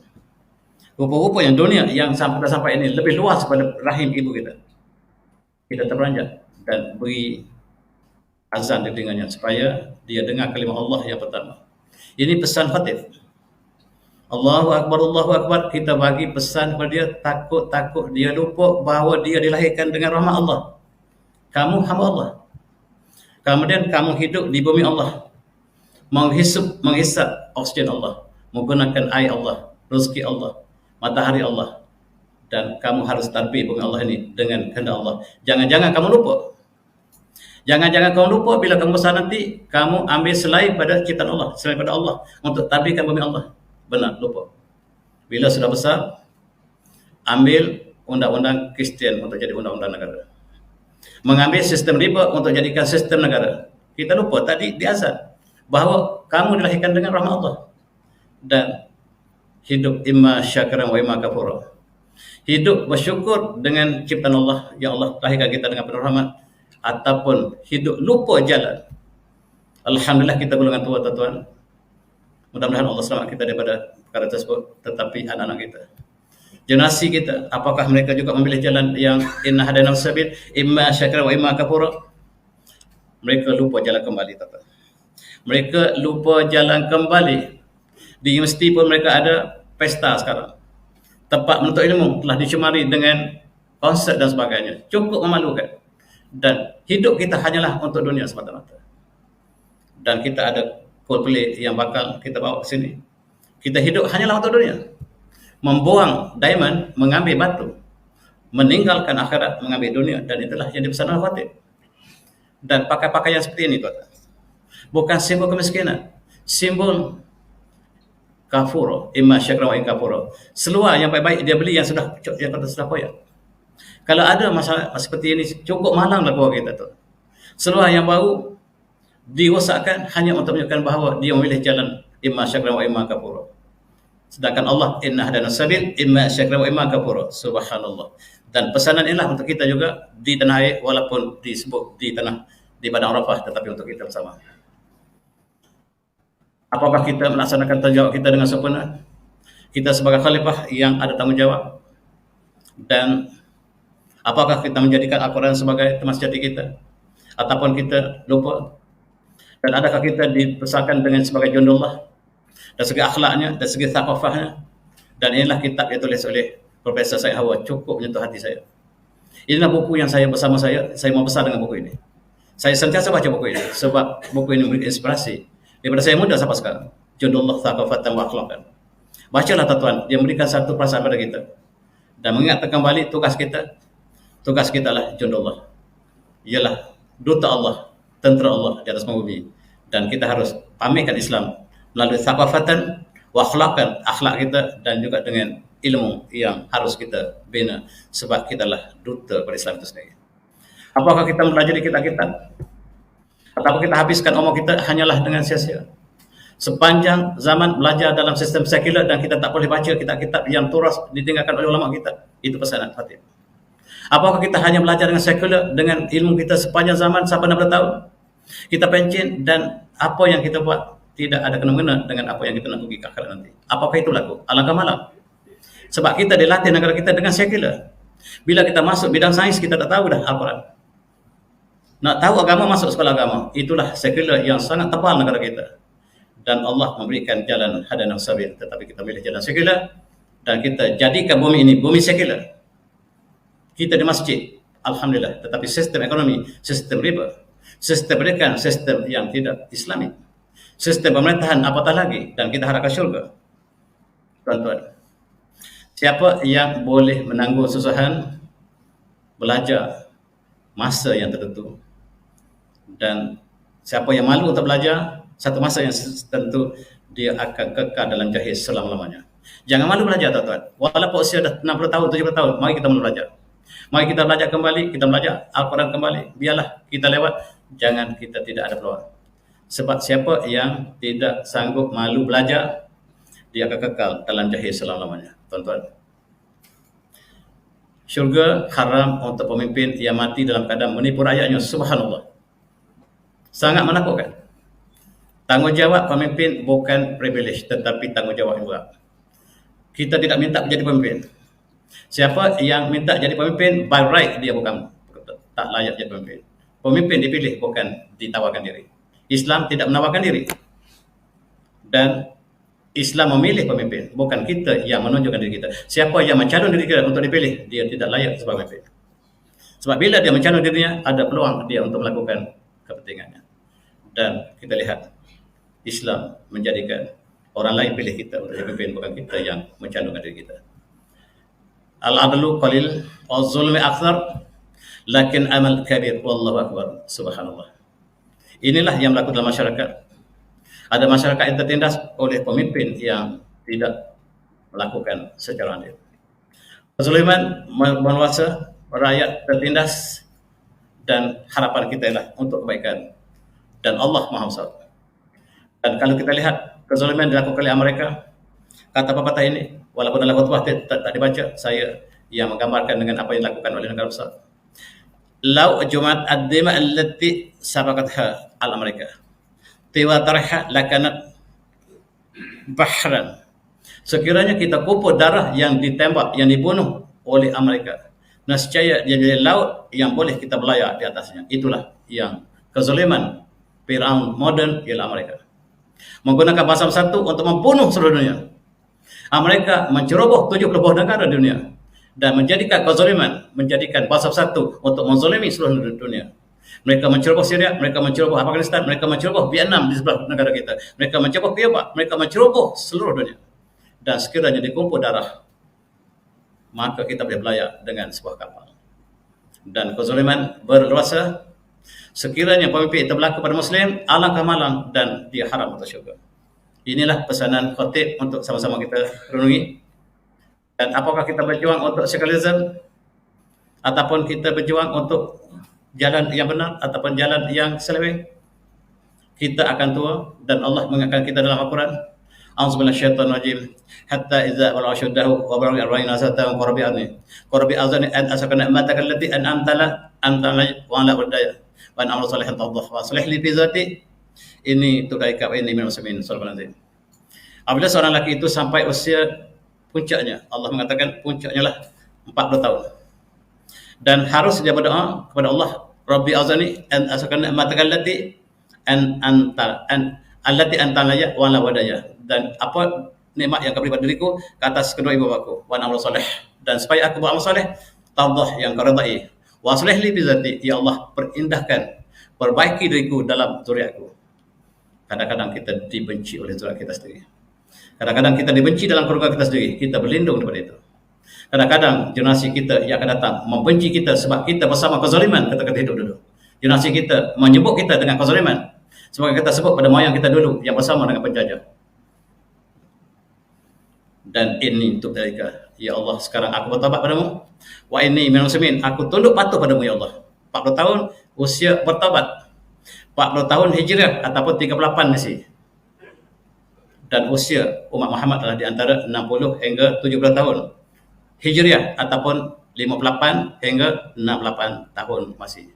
Rupa-rupa yang dunia yang sampai ini lebih luas pada rahim ibu kita. Kita terperanjat dan beri azan di telinganya supaya dia dengar kalimah Allah yang pertama. Ini pesan khatib. Allahu Akbar, Allahu Akbar. Kita bagi pesan kepada dia, takut dia lupa bahawa dia dilahirkan dengan rahmat Allah. Kamu hamba Allah. Kemudian kamu hidup di bumi Allah. Menghisap oksigen Allah. Menggunakan air Allah, rezeki Allah, matahari Allah. Dan kamu harus tarbiyah bumi Allah ini dengan kehendak Allah. Jangan-jangan kamu lupa. Jangan-jangan kamu lupa bila kamu besar nanti, kamu ambil selain pada ciptaan Allah, selain pada Allah untuk tarbiyahkan bumi Allah. Benar, lupa. Bila sudah besar, ambil undang-undang Kristian untuk jadi undang-undang negara. Mengambil sistem riba untuk jadikan sistem negara. Kita lupa tadi di azan bahawa kamu dilahirkan dengan rahmat Allah. Dan hidup imma syakiran wa imma kafura. Hidup bersyukur dengan ciptaan Allah yang Allah lahirkan kita dengan penuh rahmat, ataupun hidup lupa jalan. Alhamdulillah kita golongan tua, tuan-tuan. Mudah-mudahan Allah selamat kita daripada perkara tersebut. Tetapi anak-anak kita, generasi kita, apakah mereka juga memilih jalan yang inna hadana sabil imma syakira wa imma kafura? Mereka lupa jalan kembali, tuan-tuan. Mereka lupa jalan kembali. Di universiti pun mereka ada pesta sekarang. Tempat menuntut ilmu telah dicemari dengan konsert dan sebagainya. Cukup memalukan. Dan hidup kita hanyalah untuk dunia semata-mata. Dan kita ada Coldplay yang bakal kita bawa ke sini. Kita hidup hanyalah untuk dunia. Membuang diamond, mengambil batu. Meninggalkan akhirat, mengambil dunia. Dan itulah yang dipesan oleh khatib. Dan pakai pakaian seperti ini, tuan-tuan, bukan simbol kemiskinan. Simbol kafuro, imma syakra wa in kafuro. Seluar yang baik-baik dia beli yang sudah koyak. Kalau ada masalah seperti ini, cukup malanglah keluarga kita tu. Seluar yang baru dirosakkan hanya untuk menunjukkan bahawa dia memilih jalan imma syakra wa imma kafuro. Sedangkan Allah inna hadana sabil imma syakra wa imma kafuro. Subhanallah. Dan pesanan inilah untuk kita juga di tanah air, walaupun disebut di padang Arafah, tetapi untuk kita bersama. Apakah kita melaksanakan tanggungjawab kita dengan sempurna? Kita sebagai khalifah yang ada tanggungjawab. Dan apakah kita menjadikan Al-Quran sebagai teman sejati kita? Ataupun kita lupa? Dan adakah kita dibesarkan dengan sebagai jundullah? Dan segi akhlaknya, dan segi thaqafahnya? Dan inilah kitab yang ditulis oleh Profesor Said Hawa, cukup menyentuh hati saya. Inilah buku yang saya bersama saya mau besar dengan buku ini. Saya sentiasa baca buku ini, sebab buku ini memberi inspirasi. Daripada saya muda sampai sekarang. Jundullah thaqafatan wa akhlaqan. Bacalah, tuan-tuan, dia memberikan satu perasaan pada kita. Dan mengingatkan kembali tugas kita. Tugas kita lah jundullah. Ialah duta Allah, tentera Allah di atas bumi. Dan kita harus pamerkan Islam melalui thaqafatan wa akhlaqan, akhlak kita, dan juga dengan ilmu yang harus kita bina, sebab kita lah duta pada Islam itu sendiri. Apakah kita mempelajari kitab-kitab? Atau kita habiskan umur kita hanyalah dengan sia-sia? Sepanjang zaman belajar dalam sistem sekular dan kita tak boleh baca kitab-kitab yang turas ditinggalkan oleh ulama kita. Itu pesanan khatib. Apakah kita hanya belajar dengan sekular, dengan ilmu kita sepanjang zaman sampai 60 tahun? Kita pencin dan apa yang kita buat tidak ada kena-mengena dengan apa yang kita nak pergi ke akhirat nanti. Apakah itu berlaku? Alangkah malam. Sebab kita dilatih negara kita dengan sekular. Bila kita masuk bidang sains, kita tak tahu dah Al-Quran. Nak tahu agama, masuk sekolah agama. Itulah sekular yang sangat tebal negara kita. Dan Allah memberikan jalan hadanah sabil. Tetapi kita pilih jalan sekular. Dan kita jadikan bumi ini bumi sekular. Kita di masjid, alhamdulillah. Tetapi sistem ekonomi, sistem riba, sistem pendidikan, sistem yang tidak Islami, sistem pemerintahan apatah lagi. Dan kita harapkan syurga. Tuan-tuan, siapa yang boleh menanggung susahan belajar masa yang tertentu? Dan siapa yang malu untuk belajar, Satu masa yang tentu dia akan kekal dalam jahil selama-lamanya. Jangan malu belajar, tuan-tuan. Walaupun usia dah 60 tahun, 70 tahun, mari kita mula belajar. Mari kita belajar kembali, kita belajar Al-Quran kembali. Biarlah kita lewat, jangan kita tidak ada peluang. Sebab siapa yang tidak sanggup malu belajar, dia akan kekal dalam jahil selama-lamanya. Tuan-tuan, syurga haram untuk pemimpin yang mati dalam keadaan menipu rakyatnya. Subhanallah. Sangat menakutkan. Tanggungjawab pemimpin bukan privilege, tetapi tanggungjawab yang berat. Kita tidak minta menjadi pemimpin. Siapa yang minta jadi pemimpin, by right dia bukan tak layak jadi pemimpin. Pemimpin dipilih, bukan ditawarkan diri. Islam tidak menawarkan diri. Dan Islam memilih pemimpin, bukan kita yang menunjukkan diri kita. Siapa yang mencalon diri kita untuk dipilih, dia tidak layak sebagai pemimpin. Sebab bila dia mencalon dirinya, ada peluang dia untuk melakukan kepentingannya. Dan kita lihat, Islam menjadikan orang lain pilih kita untuk jadi pemimpin, bukan kita yang mencalonkan diri kita. Al-adlu qalil wa zulmi akthar, lakin amal kabir, wallahu akbar. Subhanallah. Inilah yang berlaku dalam masyarakat. Ada masyarakat yang tertindas oleh pemimpin yang tidak melakukan secara adil. Kezaliman menguasa, rakyat tertindas, dan harapan kita ialah untuk kebaikan. Dan Allah Maha Besar. Dan kalau kita lihat kezaliman dilakukan oleh Amerika, kata pepatah ini, walaupun dalam khutbah tak dibaca, saya yang menggambarkan dengan apa yang dilakukan oleh negara besar. Lau jumat ad-dima allati sabaqatha al-Amerika tiwa tarha lakanat bahran. Sekiranya kita kumpul darah yang ditembak, yang dibunuh oleh Amerika, nescaya dia jadi laut yang boleh kita berlayar di atasnya. Itulah yang kezaliman Firaun modern ialah Amerika. Menggunakan bahasa satu untuk membunuh seluruh dunia. Amerika menceroboh 70 buah negara di dunia dan menjadikan kezaliman, menjadikan bahasa satu untuk menzalimi seluruh dunia. Mereka menceroboh Syria, mereka menceroboh Afghanistan, mereka menceroboh Vietnam di sebelah negara kita. Mereka menceroboh Kuba, mereka menceroboh seluruh dunia. Dan sekiranya dikumpul darah, maka kita boleh berlayar dengan sebuah kapal. Dan kezaliman berluasa. Sekiranya pemimpin itu berlaku pada Muslim, alangkah malang dan dia haram untuk syurga. Inilah pesanan khatib untuk sama-sama kita renungi. Dan apakah kita berjuang untuk sekularisme, ataupun kita berjuang untuk jalan yang benar, ataupun jalan yang seleweng, kita akan tua. Dan Allah mengingatkan kita dalam Al-Quran, A'udzubillahi minasyaitonir rajim, hatta idza balagha ashuddahu wa balagha 40 sanatan qarabi azani an asakana ni'mataka allati an'amta wa ala wadaya wa an amru salihan tadhah wa aslih li fi zati ini tudaika wa inni minal muslimin. Apabila seorang lelaki itu sampai usia puncaknya, Allah mengatakan puncaknya lah 40 tahun, dan harus dia berdoa kepada Allah, Rabbi azani an asakana ni'mataka allati allati anta laya wa la wadaya, dan apa nikmat yang kau beri pada diriku ke atas kedua ibu bapaku, wa amal saleh, dan supaya aku beramal saleh, tadah yang kau redai, wa aslih li bi zati, ya Allah perindahkan, perbaiki diriku dalam zuriatku. Kadang-kadang kita dibenci oleh zuriat kita sendiri. Kadang-kadang kita dibenci dalam keluarga kita sendiri, kita berlindung daripada itu. Kadang-kadang generasi kita yang akan datang membenci kita sebab kita bersama kezaliman ketika kita hidup dulu. Generasi kita menyebut kita dengan kezaliman sebab kita sebut pada moyang kita dulu yang bersama dengan penjajah. Dan ini untuk mereka, ya Allah, sekarang aku bertaubat padamu, wa inni minal muslimin, aku tunduk patuh padamu ya Allah. 40 tahun usia bertaubat, 40 tahun hijrah ataupun 38 masih. Dan usia umat Muhammad adalah di antara 60 hingga 70 tahun hijriah ataupun 58 hingga 68 tahun masih.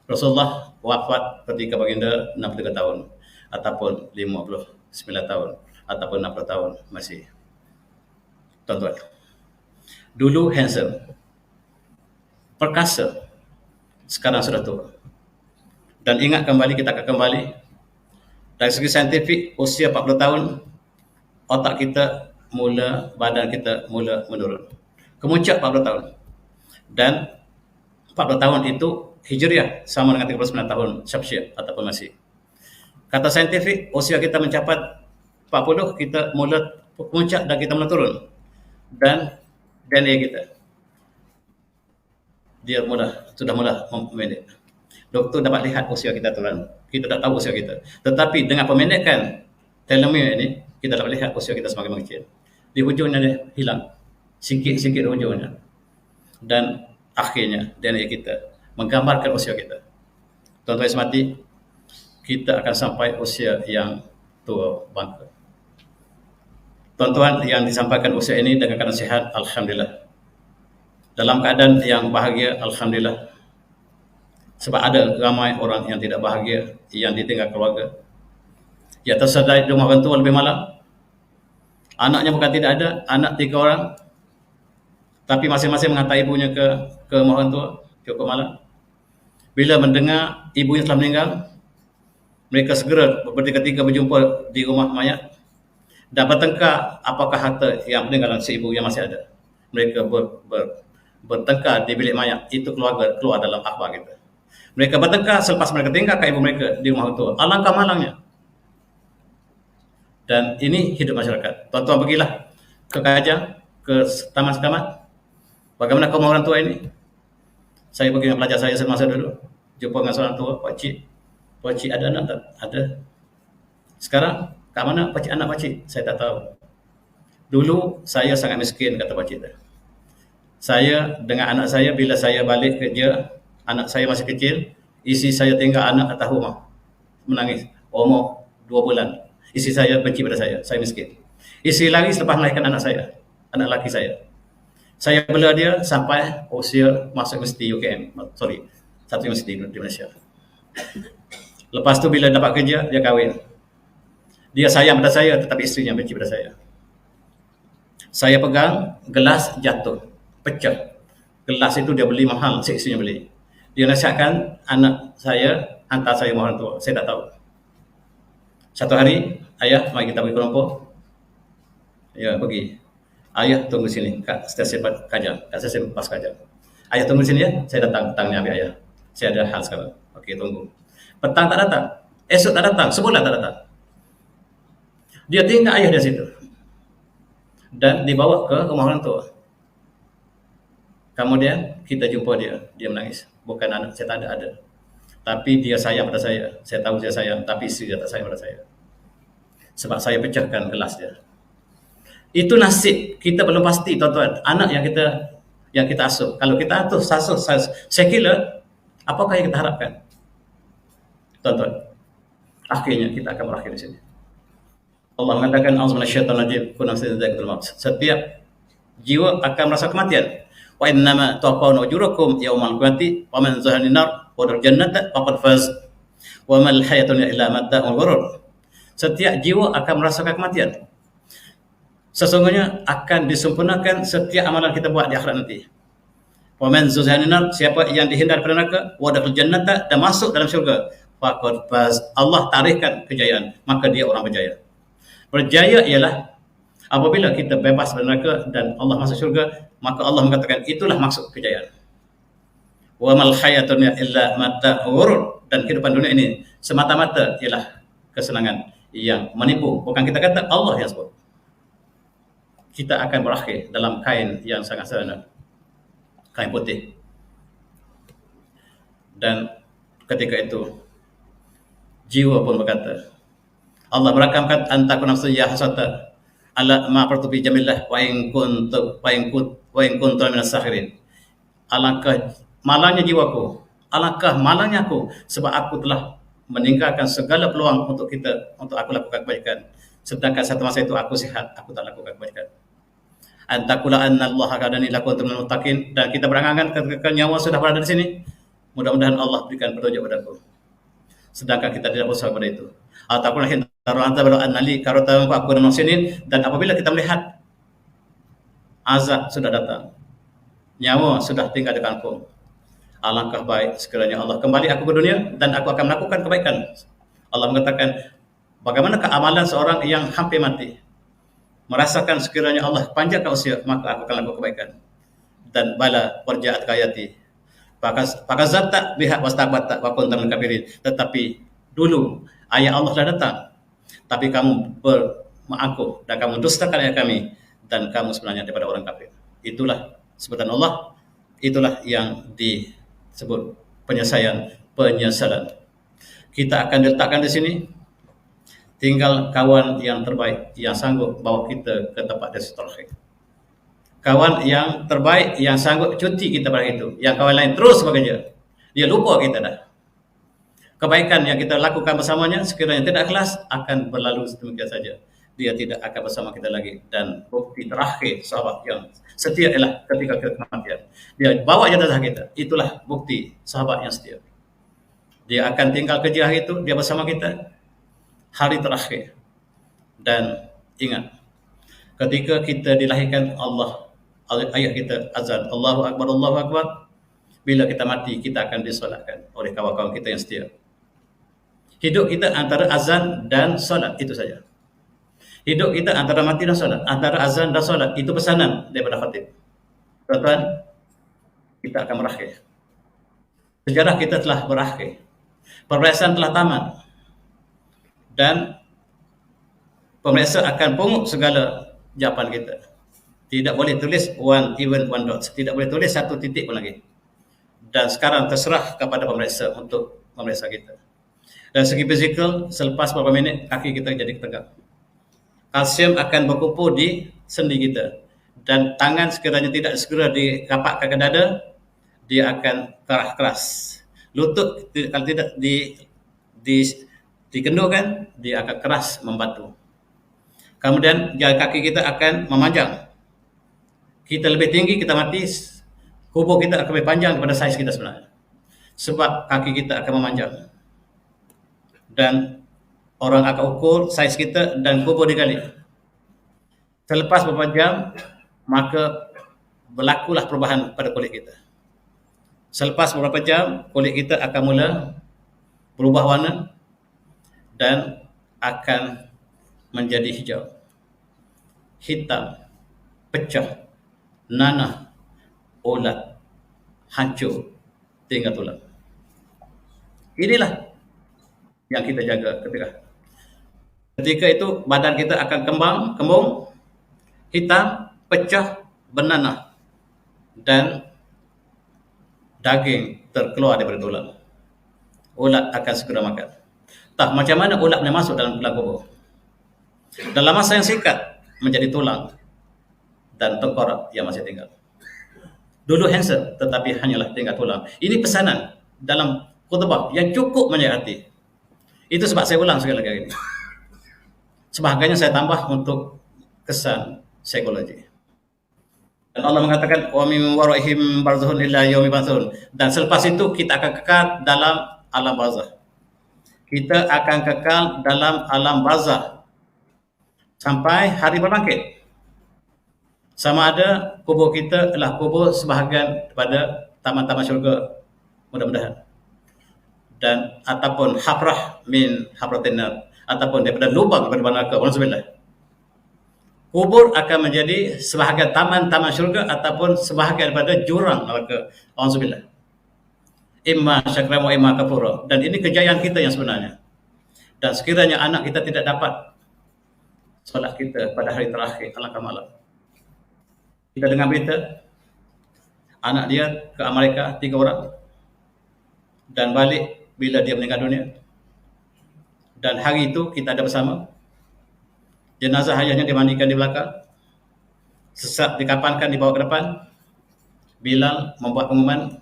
Rasulullah wafat ketika baginda 63 tahun ataupun 59 tahun ataupun 60 tahun masih. Tuan-tuan, dulu handsome, perkasa, sekarang sudah tua. Dan ingat kembali, kita akan kembali dari segi saintifik, usia 40 tahun otak kita mula, badan kita mula menurun, kemuncak 40 tahun. Dan 40 tahun itu hijriah sama dengan 39 tahun syabsyah ataupun masih. Kata saintifik, usia kita mencapai 40, kita mula puncak dan kita mula turun. Dan DNA kita dia sudah mula memendek. Doktor dapat lihat usia kita turun. Kita tak tahu usia kita. Tetapi dengan pemendekan telomere ini, kita dapat lihat usia kita semakin mengecil. Di hujungnya dia hilang. Sikit-sikit di hujungnya. Dan akhirnya DNA kita menggambarkan usia kita. Tuan-tuan semati, kita akan sampai usia yang tua bangka. Tuan-tuan yang disampaikan usia ini dengan keadaan sihat, alhamdulillah. Dalam keadaan yang bahagia, alhamdulillah. Sebab ada ramai orang yang tidak bahagia, yang ditinggal keluarga, yang tersedai di rumah orang tua lebih malam. Anaknya bukan tidak ada, anak 3 orang, tapi masing-masing menghantar ibunya ke rumah orang tua cukup malam. Bila mendengar ibunya telah meninggal, mereka segera bertiga-tiga berjumpa di rumah mayat dan bertengkar apakah harta yang peninggalan si ibu yang masih ada. Mereka bertengkar di bilik mayat. Itu keluar dalam akhbar kita. Mereka bertengkar selepas mereka tinggalkan ibu mereka di rumah orang tua. Alangkah malangnya. Dan ini hidup masyarakat. Tuan-tuan pergilah ke Kajang, ke taman setamat. Bagaimana kaum orang tua ini? Saya pergi dengan pelajar saya semasa dulu. Jumpa dengan seorang tua, Pak Cik. Pak Cik ada anak tak? Ada. Sekarang, kat mana Pak Cik anak Pak Cik? Saya tak tahu. Dulu, saya sangat miskin, kata Pak Cik. Saya dengan anak saya, bila saya balik kerja, anak saya masih kecil, isi saya tinggal anak atas rumah. Menangis. Umur 2 bulan. Isi saya benci pada saya miskin. Isi lagi selepas melahirkan anak saya, anak lelaki saya. Saya bela dia sampai usia masuk universiti UKM. Sorry, satu universiti di Malaysia. Lepas tu bila dapat kerja, dia kahwin. Dia sayang pada saya, tetapi isterinya benci pada saya. Saya pegang, gelas jatuh, pecah. Gelas itu dia beli mahal, isterinya beli. Dia nasihatkan anak saya, hantar saya rumah orang tua. Saya tak tahu. Satu hari, ayah, mari kita pergi ke Lumpur. Ya, pergi. Ayah tunggu sini kat stesen Kajang, kat stesen pas Kajang. Ayah tunggu sini ya, saya datang petang ni ambil ayah. Saya ada hal sekarang. Okey, tunggu. Petang tak datang, esok tak datang, sebulan tak datang. Dia tinggal ayah di situ. Dan dibawa ke rumah orang tua. Kemudian kita jumpa dia menangis. Bukan anak saya tak ada. Tapi dia sayang pada saya. Saya tahu dia sayang, tapi isteri dia tak sayang pada saya. Sebab saya pecahkan gelas dia. Itu nasib kita belum pasti, tuan-tuan. Anak yang kita asuh. Kalau kita asuh, saya kira apakah yang kita harapkan? Tuan-tuan, akhirnya kita akan berakhir di sini. Allah mengatakan, setiap jiwa akan merasa kematian. Wa innama taqawna ujurakum yaumal qiyamati wa man zahana nar wa dar jannata faqad faz wa mal hayatun illa mata'ul ghurur. Setiap jiwa akan merasakan kematian. Sesungguhnya akan disempurnakan setiap amalan kita buat di akhirat nanti. Wa man zahana nar, siapa yang dihindar pada neraka, wa dar jannata, dan masuk dalam syurga, faqad faz. Allah tarikkan kejayaan, maka dia orang berjaya. Berjaya ialah apabila kita bebas dari neraka dan Allah masuk syurga, maka Allah mengatakan itulah maksud kejayaan. Wa mal hayatun illa mata'ul ghurur, dan kehidupan dunia ini semata-mata ialah kesenangan yang menipu. Bukan kita kata, Allah yang sebut. Kita akan berakhir dalam kain yang sangat sederhana, kain putih. Dan ketika itu jiwa pun berkata, Allah merakamkan antakun nafsu ya hasata ala ma fartubi jamillah wa in kuntu minas sakhirin. Alangkah malangnya jiwaku, alangkah malangnya aku, sebab aku telah meninggalkan segala peluang untuk aku lakukan kebaikan, sedangkan satu masa itu aku sihat, aku tak lakukan kebaikan. Antakula anna Allah kadani lakuntum minal muttaqin, dan kita berangan-angan ketika nyawa sudah berada di sini, mudah-mudahan Allah berikan petunjuk padaku, sedangkan kita tidak berusaha pada itu. Ataupun anta baru annali karota aku dan muslimin, dan apabila kita melihat azab sudah datang, nyawa sudah tinggal di kampung, alangkah baik sekiranya Allah kembali aku ke dunia dan aku akan melakukan kebaikan. Allah mengatakan, bagaimanakah amalan seorang yang hampir mati, merasakan sekiranya Allah panjangkan usia, maka aku akan lakukan kebaikan. Dan bala warja'at kayati fakazabta biha wastabata wa kunta minal kafirin. Tetapi dulu ayat Allah telah datang, tapi kamu mengaku dan kamu dustakan ayat kami, dan kamu sebenarnya daripada orang kafir. Itulah sebutan Allah, itulah yang disebut penyesalan. kita akan diletakkan di sini. Tinggal kawan yang terbaik yang sanggup bawa kita ke tempat destinasi. Kawan yang terbaik yang sanggup cuti kita pada itu. Yang kawan lain terus bekerja. Dia lupa kita dah. Kebaikan yang kita lakukan bersamanya sekiranya tidak ikhlas akan berlalu demikian saja. Dia tidak akan bersama kita lagi. Dan bukti terakhir sahabat yang setia ialah ketika kita kematian. Dia bawa jenazah kita. Itulah bukti sahabat yang setia. Dia akan tinggal ke jihad itu, dia bersama kita hari terakhir. Dan ingat, ketika kita dilahirkan Allah, ayat kita azan, Allahu Akbar, Allahu Akbar. Bila kita mati, kita akan disolatkan oleh kawan-kawan kita yang setia. Hidup kita antara azan dan solat, itu saja. Hidup kita antara mati dan solat, antara azan dan solat, itu pesanan daripada khatib. Tuan-tuan, kita akan berakhir. Sejarah kita telah berakhir. Pemeriksaan telah tamat. Dan pemeriksa akan pungut segala jawapan kita. Tidak boleh tulis even one dot. Tidak boleh tulis satu titik pun lagi. Dan sekarang terserah kepada pemeriksa untuk memeriksa kita. Dan segi fizikal, selepas beberapa minit, kaki kita jadi tegak. Kalsium akan berkumpul di sendi kita. Dan tangan sekiranya tidak segera dirapatkan ke dada, dia akan keras. Lutut kalau tidak dikendurkan, dia akan keras membatu. Kemudian jari kaki kita akan memanjang. Kita lebih tinggi, kita mati, kubur kita akan lebih panjang daripada saiz kita sebenarnya. Sebab kaki kita akan memanjang. Dan orang akan ukur saiz kita dan kubur digali. Selepas beberapa jam, maka berlakulah perubahan pada kulit kita. Selepas beberapa jam, kulit kita akan mula berubah warna dan akan menjadi hijau, hitam, pecah, nanah, ulat, hancur, tinggal tulang. Inilah yang kita jaga ketika itu badan kita akan kembung, hitam, pecah, bernanah, dan daging terkeluar daripada tulang. Ulat akan segera makan. Tak macam mana ulat boleh masuk dalam tulang kubur? Dalam masa yang singkat menjadi tulang dan tengkorak yang masih tinggal. Dulu handsome tetapi hanyalah tinggal tulang. Ini pesanan dalam khutbah yang cukup menyayat hati. Itu sebab saya ulang sekali lagi ini. Sebahagiannya saya tambah untuk kesan psikologi. Dan Allah mengatakan wa min waraihim barzakhun ila yaumi yub'atsun. Dan selepas itu kita akan kekal dalam alam barzakh. Kita akan kekal dalam alam barzakh sampai hari berbangkit. Sama ada kubur kita adalah kubur sebahagian daripada taman-taman syurga, mudah-mudahan. Dan ataupun hafrah min hafratin nar, ataupun daripada lubang daripada neraka. Alhamdulillah. Kubur akan menjadi sebahagian taman-taman syurga ataupun sebahagian daripada jurang neraka. Alhamdulillah. Imma syakran wa imma kafura. Dan ini kejayaan kita yang sebenarnya. Dan sekiranya anak kita tidak dapat solat kita pada hari terakhir, alangkah malam. Kita dengar berita anak dia ke Amerika 3 orang dan balik bila dia meninggal dunia. Dan hari itu kita ada bersama. Jenazah ayahnya dimandikan di belakang. Sesat dikapankan dibawa ke depan. Bilal membuat pengumuman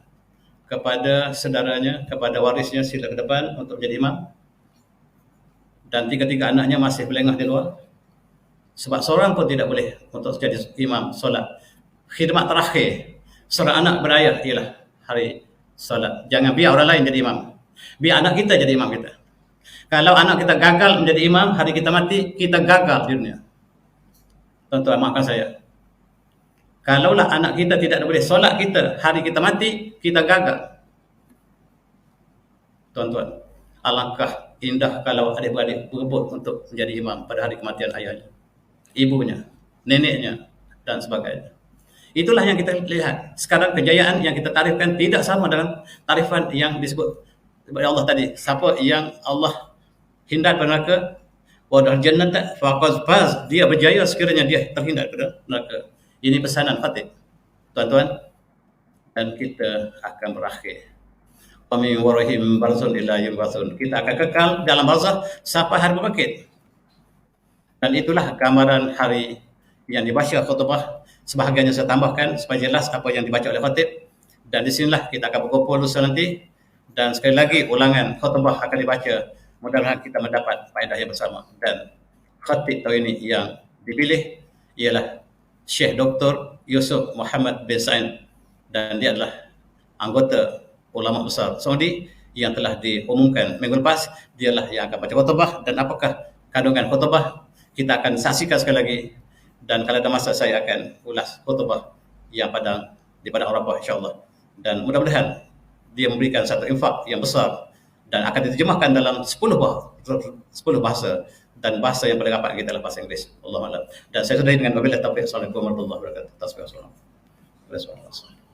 kepada saudaranya, kepada warisnya, sila ke depan untuk menjadi imam. Dan 3 anaknya masih berlengah di luar. Sebab seorang pun tidak boleh untuk jadi imam solat. Khidmat terakhir seorang anak berayah ialah hari solat. Jangan biar orang lain jadi imam. Biar anak kita jadi imam kita. Kalau anak kita gagal menjadi imam, hari kita mati, kita gagal di dunia. Tuan-tuan, maafkan saya. Kalaulah anak kita tidak boleh solat kita, hari kita mati, kita gagal. Tuan-tuan, alangkah indah kalau adik-beradik berebut untuk menjadi imam pada hari kematian ayahnya, ibunya, neneknya, dan sebagainya. Itulah yang kita lihat. Sekarang kejayaan yang kita tarifkan tidak sama dengan tarifan yang disebut oleh Allah tadi. Siapa yang Allah hindar pada neraka, wadal jannata faqad faz, dia berjaya sekiranya dia terhindar pada neraka. Ini pesanan khatib, tuan-tuan, dan kita akan berakhir. Amin warahim barzun ila yub'atsun. Kita akan kekal dalam barzah sampai hari berbangkit. Dan itulah gambaran hari yang dibaca khutbah. Sebahagiannya saya tambahkan supaya jelas apa yang dibaca oleh khatib. Dan di sinilah kita akan berkumpul lusa nanti. Dan sekali lagi ulangan khutbah akan dibaca. Mudah-mudahan kita mendapat faedah yang bersama. Dan khatib tahun ini yang dipilih ialah Syekh Dr. Yusuf Muhammad bin Sa'id, dan dia adalah anggota ulama besar Saudi yang telah diumumkan minggu lepas. Dialah yang akan baca khutbah, dan apakah kandungan khutbah kita akan saksikan sekali lagi, dan kalau ada masa saya akan ulas khutbah yang di padang Arafah insya-Allah. Dan mudah-mudahan dia memberikan satu infak yang besar dan akan diterjemahkan dalam 10 bahasa, dan bahasa yang paling rapat kita adalah bahasa Inggeris. Allahu a'lam. Dan saya sudahi dengan wabillahi taufiq. Assalamualaikum warahmatullahi wabarakatuh. Tasbih. Assalamualaikum.